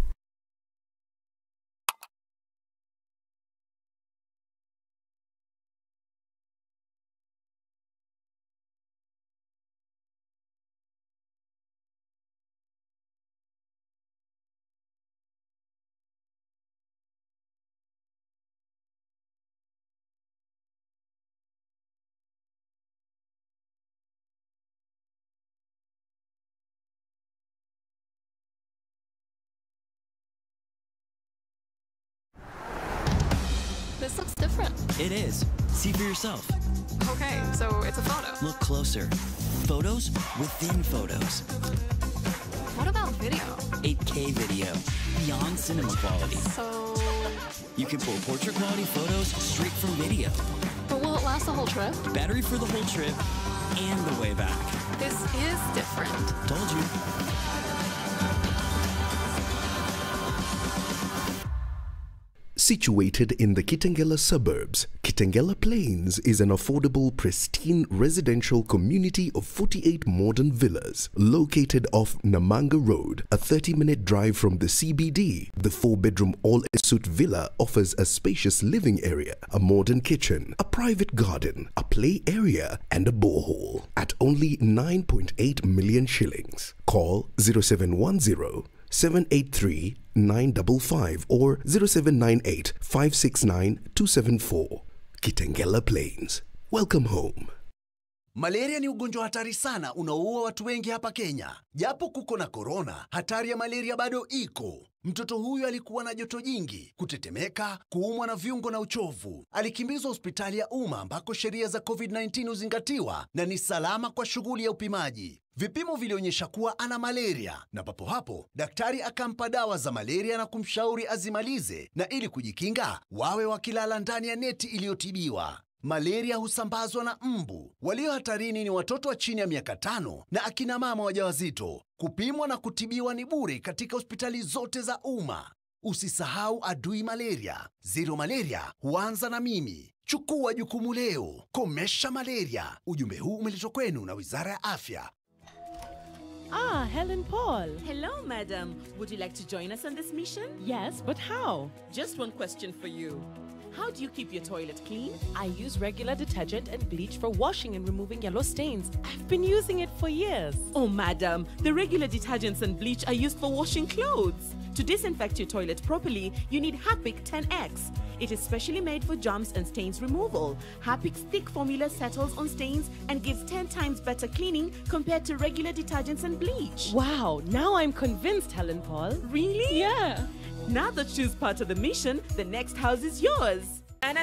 This looks different. It is. See for yourself. Okay, so it's a photo. Look closer. Photos within photos. What about video? 8K video. Beyond cinema quality. So... You can pull portrait quality photos straight from video. But will it last the whole trip? Battery for the whole trip and the way back. This is different. Told you. Situated in the Kitengela suburbs, Kitengela Plains is an affordable, pristine residential community of 48 modern villas. Located off Namanga Road, a 30-minute drive from the CBD, the 4-bedroom all-ensuite villa offers a spacious living area, a modern kitchen, a private garden, a play area and a borehole at only 9.8 million shillings. Call 0710 783 955 or 0798 569 274. Kitengela Plains. Welcome home. Malaria ni ugonjwa hatari sana unaoua watu wengi hapa Kenya. Japo kuko na corona, hatari ya malaria bado iko. Mtoto huyu alikuwa na joto jingi, kutetemeka, kuumwa na viungo na uchovu. Alikimbizwa hospitali ya umma ambako sheria za COVID-19 huzingatiwa na ni salama kwa shughuli ya upimaji. Vipimo vilionyesha kuwa ana malaria na papo hapo daktari akampa dawa za malaria na kumshauri azimalize, na ili kujikinga wawe wakilala ndani ya neti iliyotibiwa. Malaria husambazwa na mbu. Walio hatarini ni watoto wa chini ya miaka 5 na akina mama wajawazito. Kupimwa na kutibiwa ni bure katika hospitali zote za umma. Usisahau adui malaria. Zero malaria huanza na mimi. Chukua jukumu leo. Komesha malaria. Ujumbe huu umeletwa kwenu na Wizara ya Afya. Ah, Helen Paul. Hello, madam. Would you like to join us on this mission? Yes, but how? Just one question for you. How do you keep your toilet clean? I use regular detergent and bleach for washing and removing yellow stains. I've been using it for years. Oh, madam, the regular detergents and bleach are used for washing clothes. To disinfect your toilet properly, you need Harpic 10X. It is specially made for germs and stains removal. Harpic's thick formula settles on stains and gives 10 times better cleaning compared to regular detergents and bleach. Wow, now I'm convinced, Helen Paul. Really? Yeah. Now that she's part of the mission, the next house is yours. When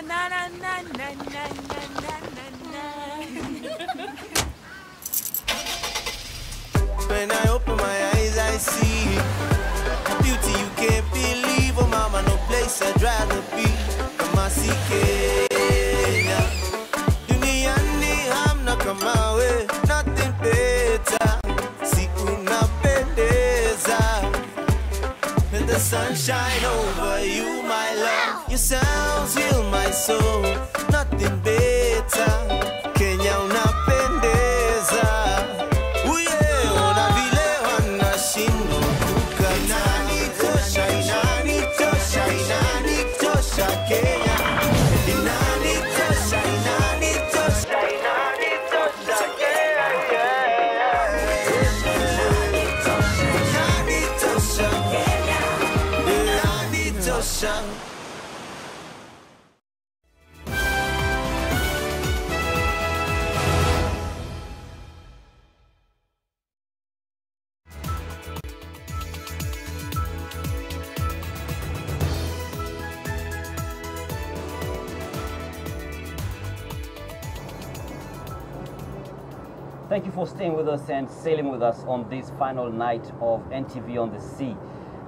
I open my eyes, I see a beauty you can't believe. Oh, mama, no place I'd rather be. Kama si Kenya, duniani hamna kama we, nothing better. Si unapendeza, when the sunshine over you, my love. Your sounds heal my soul, nothing better. Kenya unapendeza. Thank you for staying with us and sailing with us on this final night of NTV on the Sea.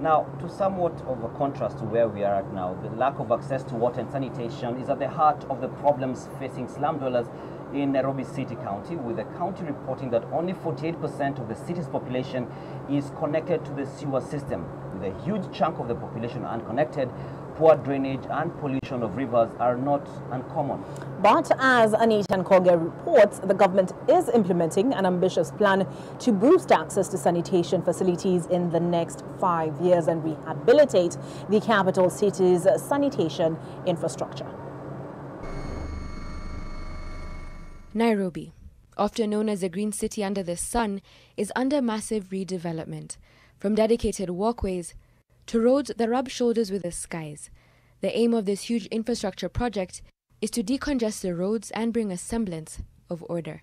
Now, to somewhat of a contrast to where we are at now, the lack of access to water and sanitation is at the heart of the problems facing slum dwellers in Nairobi City County, with the county reporting that only 48% of the city's population is connected to the sewer system. With a huge chunk of the population unconnected, poor drainage and pollution of rivers are not uncommon. But as Anita Nkoge reports, the government is implementing an ambitious plan to boost access to sanitation facilities in the next 5 years and rehabilitate the capital city's sanitation infrastructure. Nairobi, often known as the Green City under the sun, is under massive redevelopment. From dedicated walkways to roads that rub shoulders with the skies. The aim of this huge infrastructure project is to decongest the roads and bring a semblance of order.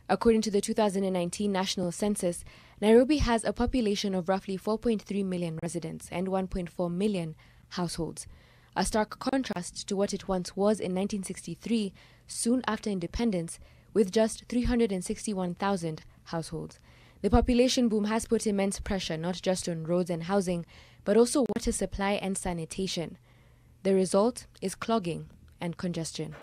According to the 2019 National Census, Nairobi has a population of roughly 4.3 million residents and 1.4 million households. A stark contrast to what it once was in 1963, soon after independence, with just 361,000 households. The population boom has put immense pressure not just on roads and housing, but also water supply and sanitation. The result is clogging and congestion.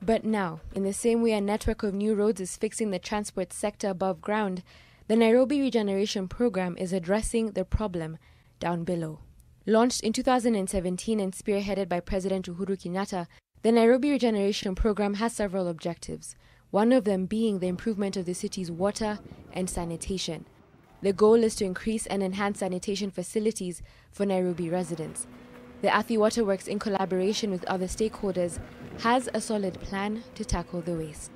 But now, in the same way a network of new roads is fixing the transport sector above ground, the Nairobi Regeneration Program is addressing the problem down below. Launched in 2017 and spearheaded by President Uhuru Kenyatta, the Nairobi Regeneration Program has several objectives, one of them being the improvement of the city's water and sanitation. The goal is to increase and enhance sanitation facilities for Nairobi residents. The Athi Waterworks, in collaboration with other stakeholders, has a solid plan to tackle the waste.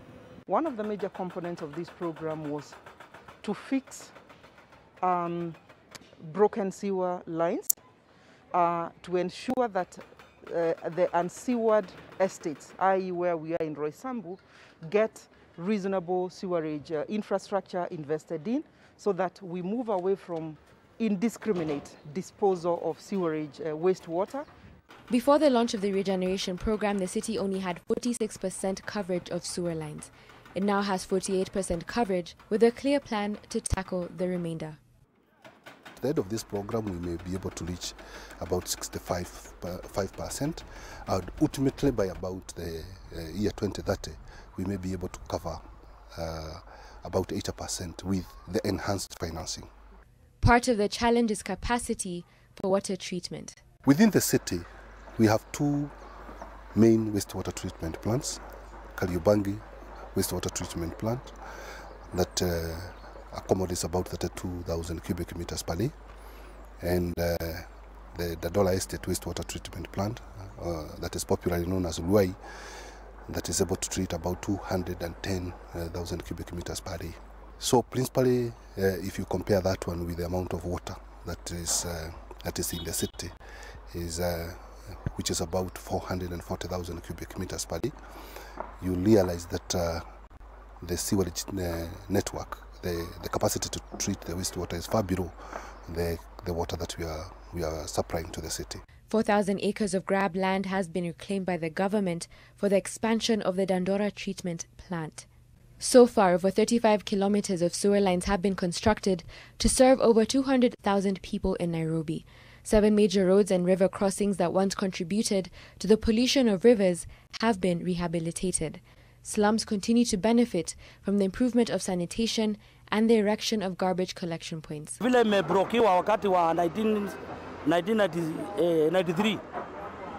One of the major components of this program was to fix broken sewer lines to ensure that the unsewered estates, i.e. where we are in Roysambu, get reasonable sewerage infrastructure invested in so that we move away from indiscriminate disposal of sewerage wastewater. Before the launch of the regeneration program, the city only had 46% coverage of sewer lines. It now has 48% coverage, with a clear plan to tackle the remainder. At the end of this program, we may be able to reach about 65%, and ultimately by about the year 2030, we may be able to cover about 80% with the enhanced financing. Part of the challenge is capacity for water treatment. Within the city, we have two main wastewater treatment plants, Kariobangi wastewater treatment plant that accommodates about 32,000 cubic meters per day, and the Dadola Estate wastewater treatment plant that is popularly known as Luai, that is able to treat about 210,000 cubic meters per day. So principally, if you compare that one with the amount of water that is in the city, which is about 440,000 cubic meters per day, you realize that the sewerage network, the capacity to treat the wastewater is far below the water that we are supplying to the city. 4,000 acres of grab land has been reclaimed by the government for the expansion of the Dandora treatment plant. So far, over 35 kilometers of sewer lines have been constructed to serve over 200,000 people in Nairobi. 7 major roads and river crossings that once contributed to the pollution of rivers have been rehabilitated. Slums continue to benefit from the improvement of sanitation and the erection of garbage collection points. Vile imebrokiwa wakati wa 1993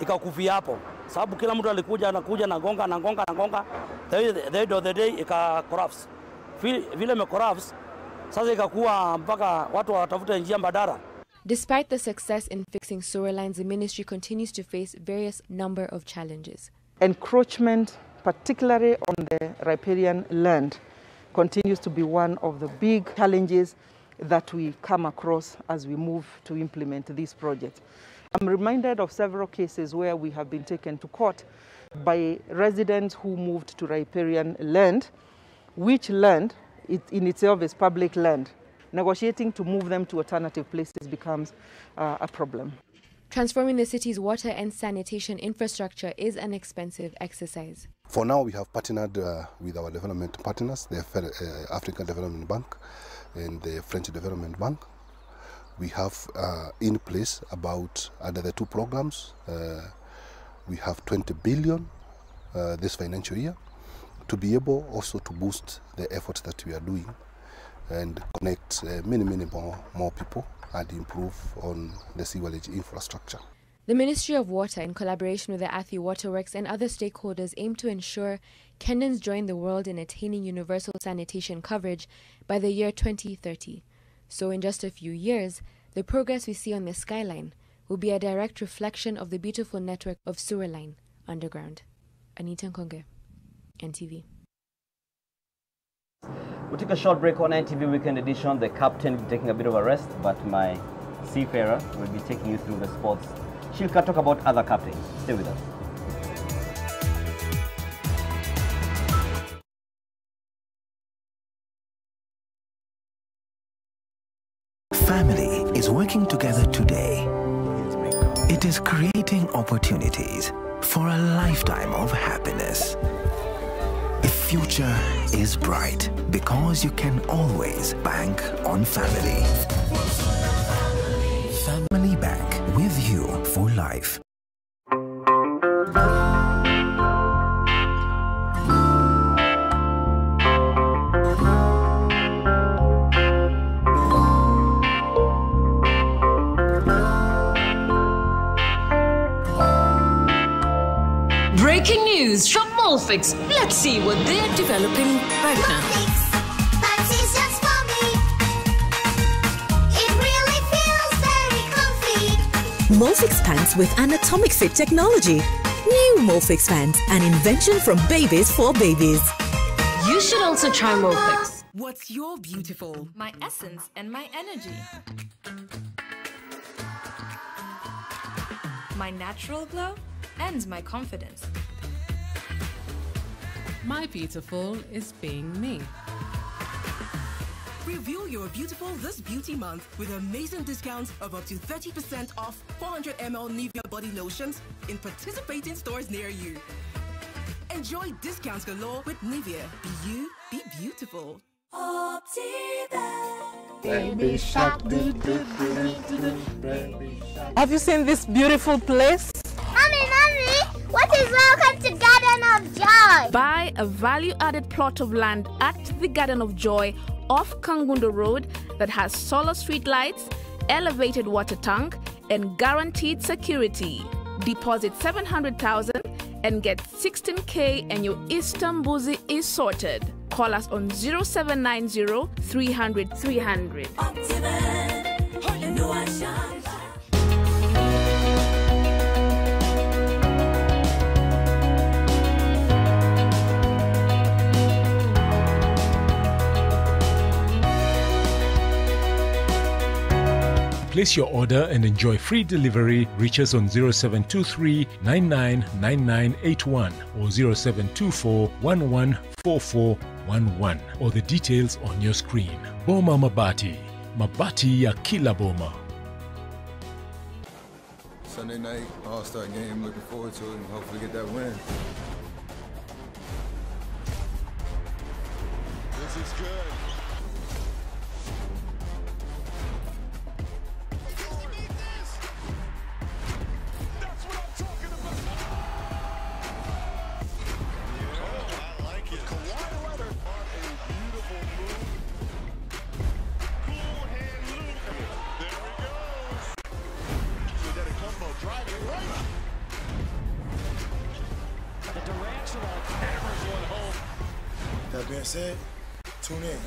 ikakufia hapo, sababu kila mtu alikuja anakuja na gonga, the end of the day ika collapse. Vile ime collapse sasa ikakuwa mpaka watu watafuta njia mbadala. Despite the success in fixing sewer lines, the ministry continues to face various number of challenges. Encroachment, particularly on the riparian land, continues to be one of the big challenges that we come across as we move to implement this project. I'm reminded of several cases where we have been taken to court by residents who moved to riparian land, which land in itself is public land. Negotiating to move them to alternative places becomes a problem. Transforming the city's water and sanitation infrastructure is an expensive exercise. For now, we have partnered with our development partners, the African Development Bank and the French Development Bank. We have in place about, under the two programs, we have 20 billion this financial year to be able also to boost the efforts that we are doing and connect many more people and improve on the sewerage infrastructure. The Ministry of Water, in collaboration with the Athi Waterworks and other stakeholders, aim to ensure Kenyans join the world in attaining universal sanitation coverage by the year 2030. So in just a few years, the progress we see on the skyline will be a direct reflection of the beautiful network of sewer line underground. Anita Nkonge, NTV. We'll take a short break on NTV Weekend Edition. The captain will be taking a bit of a rest, but my seafarer will be taking you through the sports. She'll talk about other captains. Stay with us. Family is working together today. It is creating opportunities for a lifetime of happiness. The future is bright because you can always bank on family. Family Bank, with you for life. Breaking news from Molfix. Let's see what they're developing right now. Molfix pants with anatomic fit technology. New Molfix pants, an invention from babies for babies. You should also try Molfix. What's your beautiful? My essence and my energy. My natural glow and my confidence. My beautiful is being me. Reveal your beautiful this beauty month with amazing discounts of up to 30% off 400 ml Nivea body lotions in participating stores near you. Enjoy discounts galore with Nivea. Be you, be beautiful. Baby shark. Have you seen this beautiful place? Mommy, what is welcome to Garden of Joy? Buy a value-added plot of land at the Garden of Joy off Kangundo Road that has solar street lights, elevated water tank, and guaranteed security. Deposit 700,000 and get 16K and your Istanbuzi is sorted. Call us on 0790 300 300. Place your order and enjoy free delivery. Reach us on 0723 999981 or 0724 114411 or the details on your screen. Boma Mabati. Mabati ya kila boma. Sunday night, All-Star game. Looking forward to it and hopefully get that win. This is good. That being said, tune in.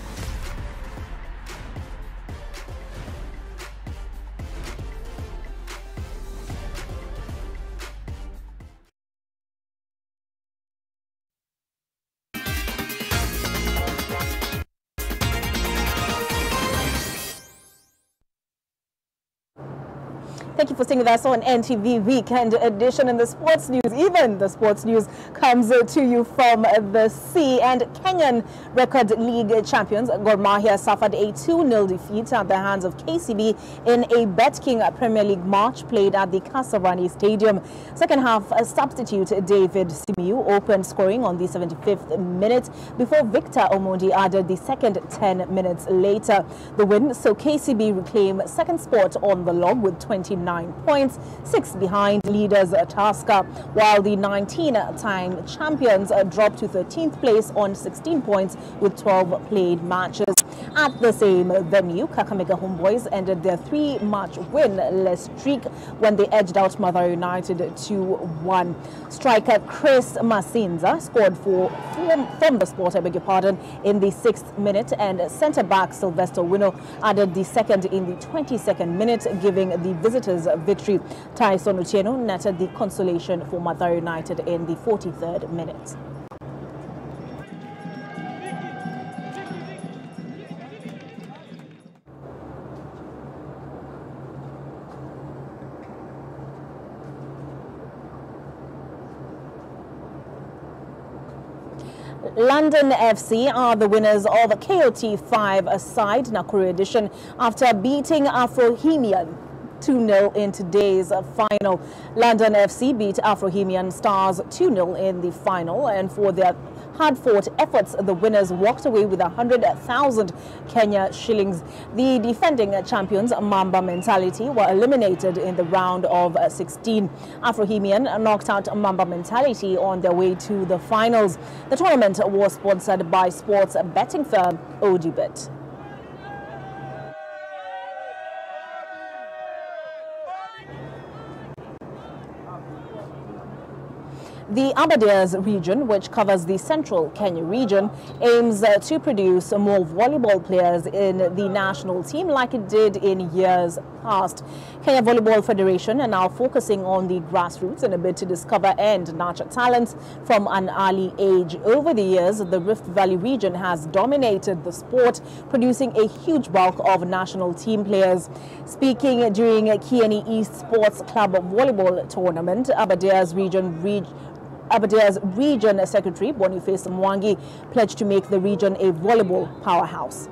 Thank you for staying with us on NTV Weekend Edition. In the sports news, even the sports news comes to you from the sea. And Kenyan Record League champions Gor Mahia suffered a 2-0 defeat at the hands of KCB in a Bet King Premier League match played at the Kasarani Stadium. Second half, substitute David Simiyu opened scoring on the 75th minute before Victor Omondi added the second 10 minutes later. The win saw KCB reclaim second spot on the log with 29 points, 6 behind leaders Tusker, while the 19-time champions dropped to 13th place on 16 points with 12 played matches. At the same venue, Kakamega Homeboys ended their 3-match winless streak when they edged out Mathare United 2-1. Striker Chris Masinza scored from the sport, I beg your pardon, in the 6th minute, and centre-back Sylvester Wino added the second in the 22nd minute, giving the visitors victory. Tyson Otieno netted the consolation for Mathare United in the 43rd minute. London FC are the winners of KOT 5 side Nakuru edition after beating Afrohemian 2-0 in today's final. London FC beat Afrohemian Stars 2-0 in the final, and for their hard-fought efforts, the winners walked away with 100,000 Kenya shillings. The defending champions, Mamba Mentality, were eliminated in the round of 16. Afrohemian knocked out Mamba Mentality on their way to the finals. The tournament was sponsored by sports betting firm Odibet. The Aberdares region, which covers the central Kenya region, aims to produce more volleyball players in the national team like it did in years past. Kenya Volleyball Federation are now focusing on the grassroots in a bid to discover and nurture talents from an early age. Over the years, the Rift Valley region has dominated the sport, producing a huge bulk of national team players. Speaking during Kieni East Sports Club Volleyball Tournament, Aberdares Region Secretary Boniface Mwangi pledged to make the region a volleyball powerhouse.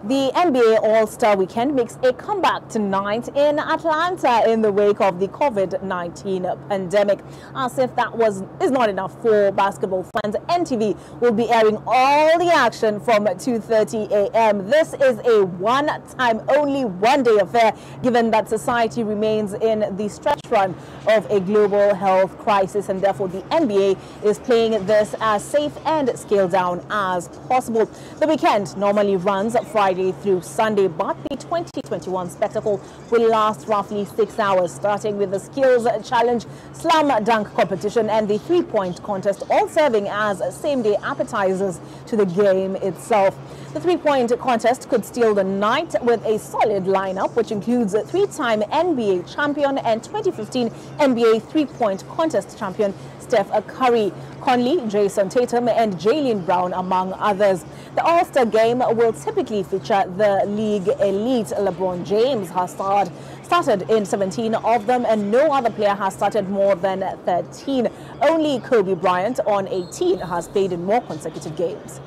The NBA All-Star Weekend makes a comeback tonight in Atlanta in the wake of the COVID-19 pandemic. As if that is not enough for basketball fans, NTV will be airing all the action from 2:30 a.m. This is a one-time, only one-day affair, given that society remains in the stretch run of a global health crisis, and therefore the NBA is playing this as safe and scaled down as possible. The weekend normally runs Friday through Sunday, but the 2021 spectacle will last roughly 6 hours, starting with the skills challenge, slam dunk competition, and the three-point contest, all serving as same-day appetizers to the game itself. The three-point contest could steal the night with a solid lineup, which includes three-time NBA champion and 2015 NBA three-point contest champion Steph Curry, Conley, Jason Tatum, and Jaylen Brown, among others. The All-Star game will typically feature the league elite. LeBron James has started in 17 of them, and no other player has started more than 13. Only Kobe Bryant on 18 has played in more consecutive games.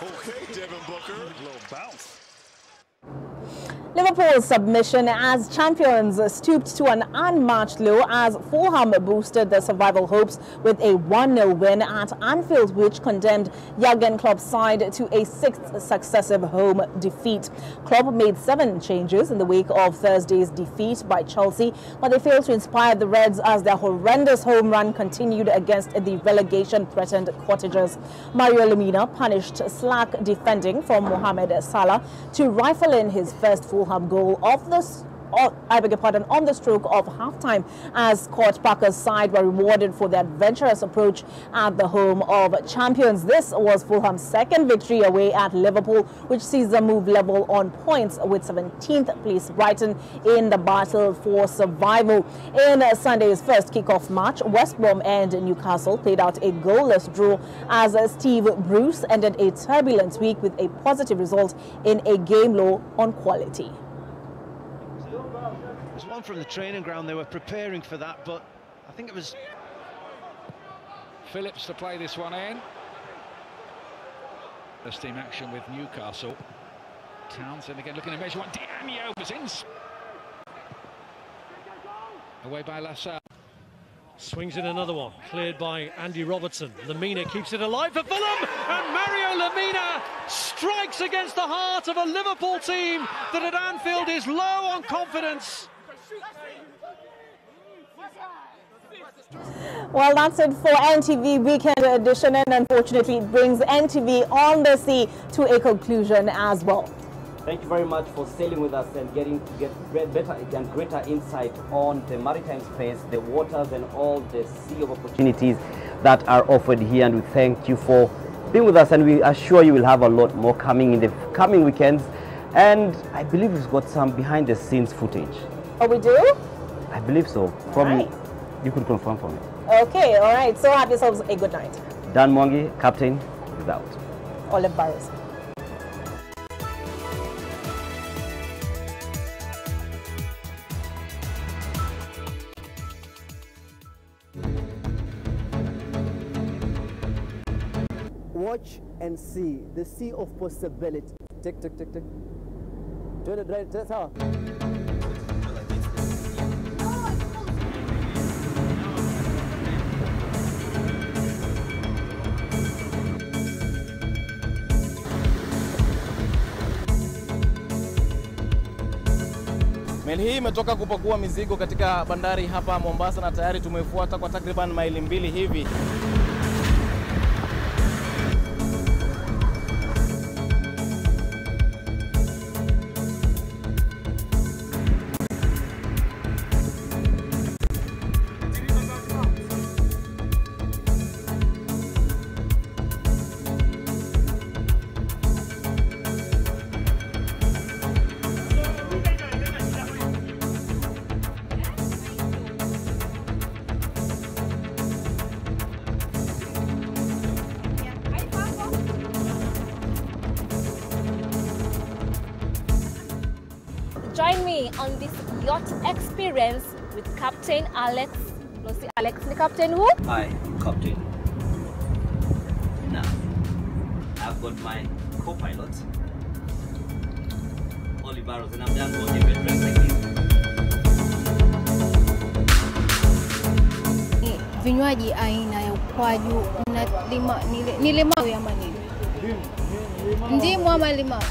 Okay, Devin Booker, a little bounce. Liverpool's submission as champions stooped to an unmatched low as Fulham boosted their survival hopes with a 1-0 win at Anfield, which condemned Jurgen Klopp's side to a 6th successive home defeat. Klopp made 7 changes in the wake of Thursday's defeat by Chelsea, but they failed to inspire the Reds as their horrendous home run continued against the relegation-threatened Cottagers. Mario Lemina punished slack defending from Mohamed Salah to rifle in his first Fulham goal on the stroke of halftime, as Scott Parker's side were rewarded for their adventurous approach at the home of champions. This was Fulham's second victory away at Liverpool, which sees them move level on points with 17th place Brighton in the battle for survival. In Sunday's first kickoff match, West Brom and Newcastle played out a goalless draw as Steve Bruce ended a turbulent week with a positive result in a game low on quality. There's one from the training ground. They were preparing for that, but I think it was Phillips to play this one in. First team action with Newcastle. Townsend again looking to measure one. Diamio was in. Away by LaSalle. Swings in another one, cleared by Andy Robertson. Lamina keeps it alive for Fulham, and Mario Lamina strikes against the heart of a Liverpool team that at Anfield is low on confidence. Well, that's it for NTV Weekend Edition, and unfortunately it brings NTV on the sea to a conclusion as well. Thank you very much for sailing with us and getting to get better and greater insight on the maritime space, the waters, and all the sea of opportunities that are offered here. And we thank you for being with us, and we assure you will have a lot more coming in the coming weekends. And I believe we've got some behind the scenes footage. Oh, we do? I believe so. Probably you could confirm for me. Okay, all right. So have yourselves a good night. Dan Mwangi, captain, is out. Olive Barrows. Watch and see the sea of possibility. Tick, tick, tick, tick. Do it right. That's how. Meli hii imetoka kupakua mizigo katika bandari hapa Mombasa na tayari tumefuata kwa takriban maili 2 hivi. Join me on this yacht experience with Captain Alex. No, see Alex, the captain who? Hi, Captain. Now, I've got my co-pilot, Olive Barrows, and I'm done for the dress like this. Vinywaji aina ya ukwaju na ni limau ama nini? Ndimu ama limau?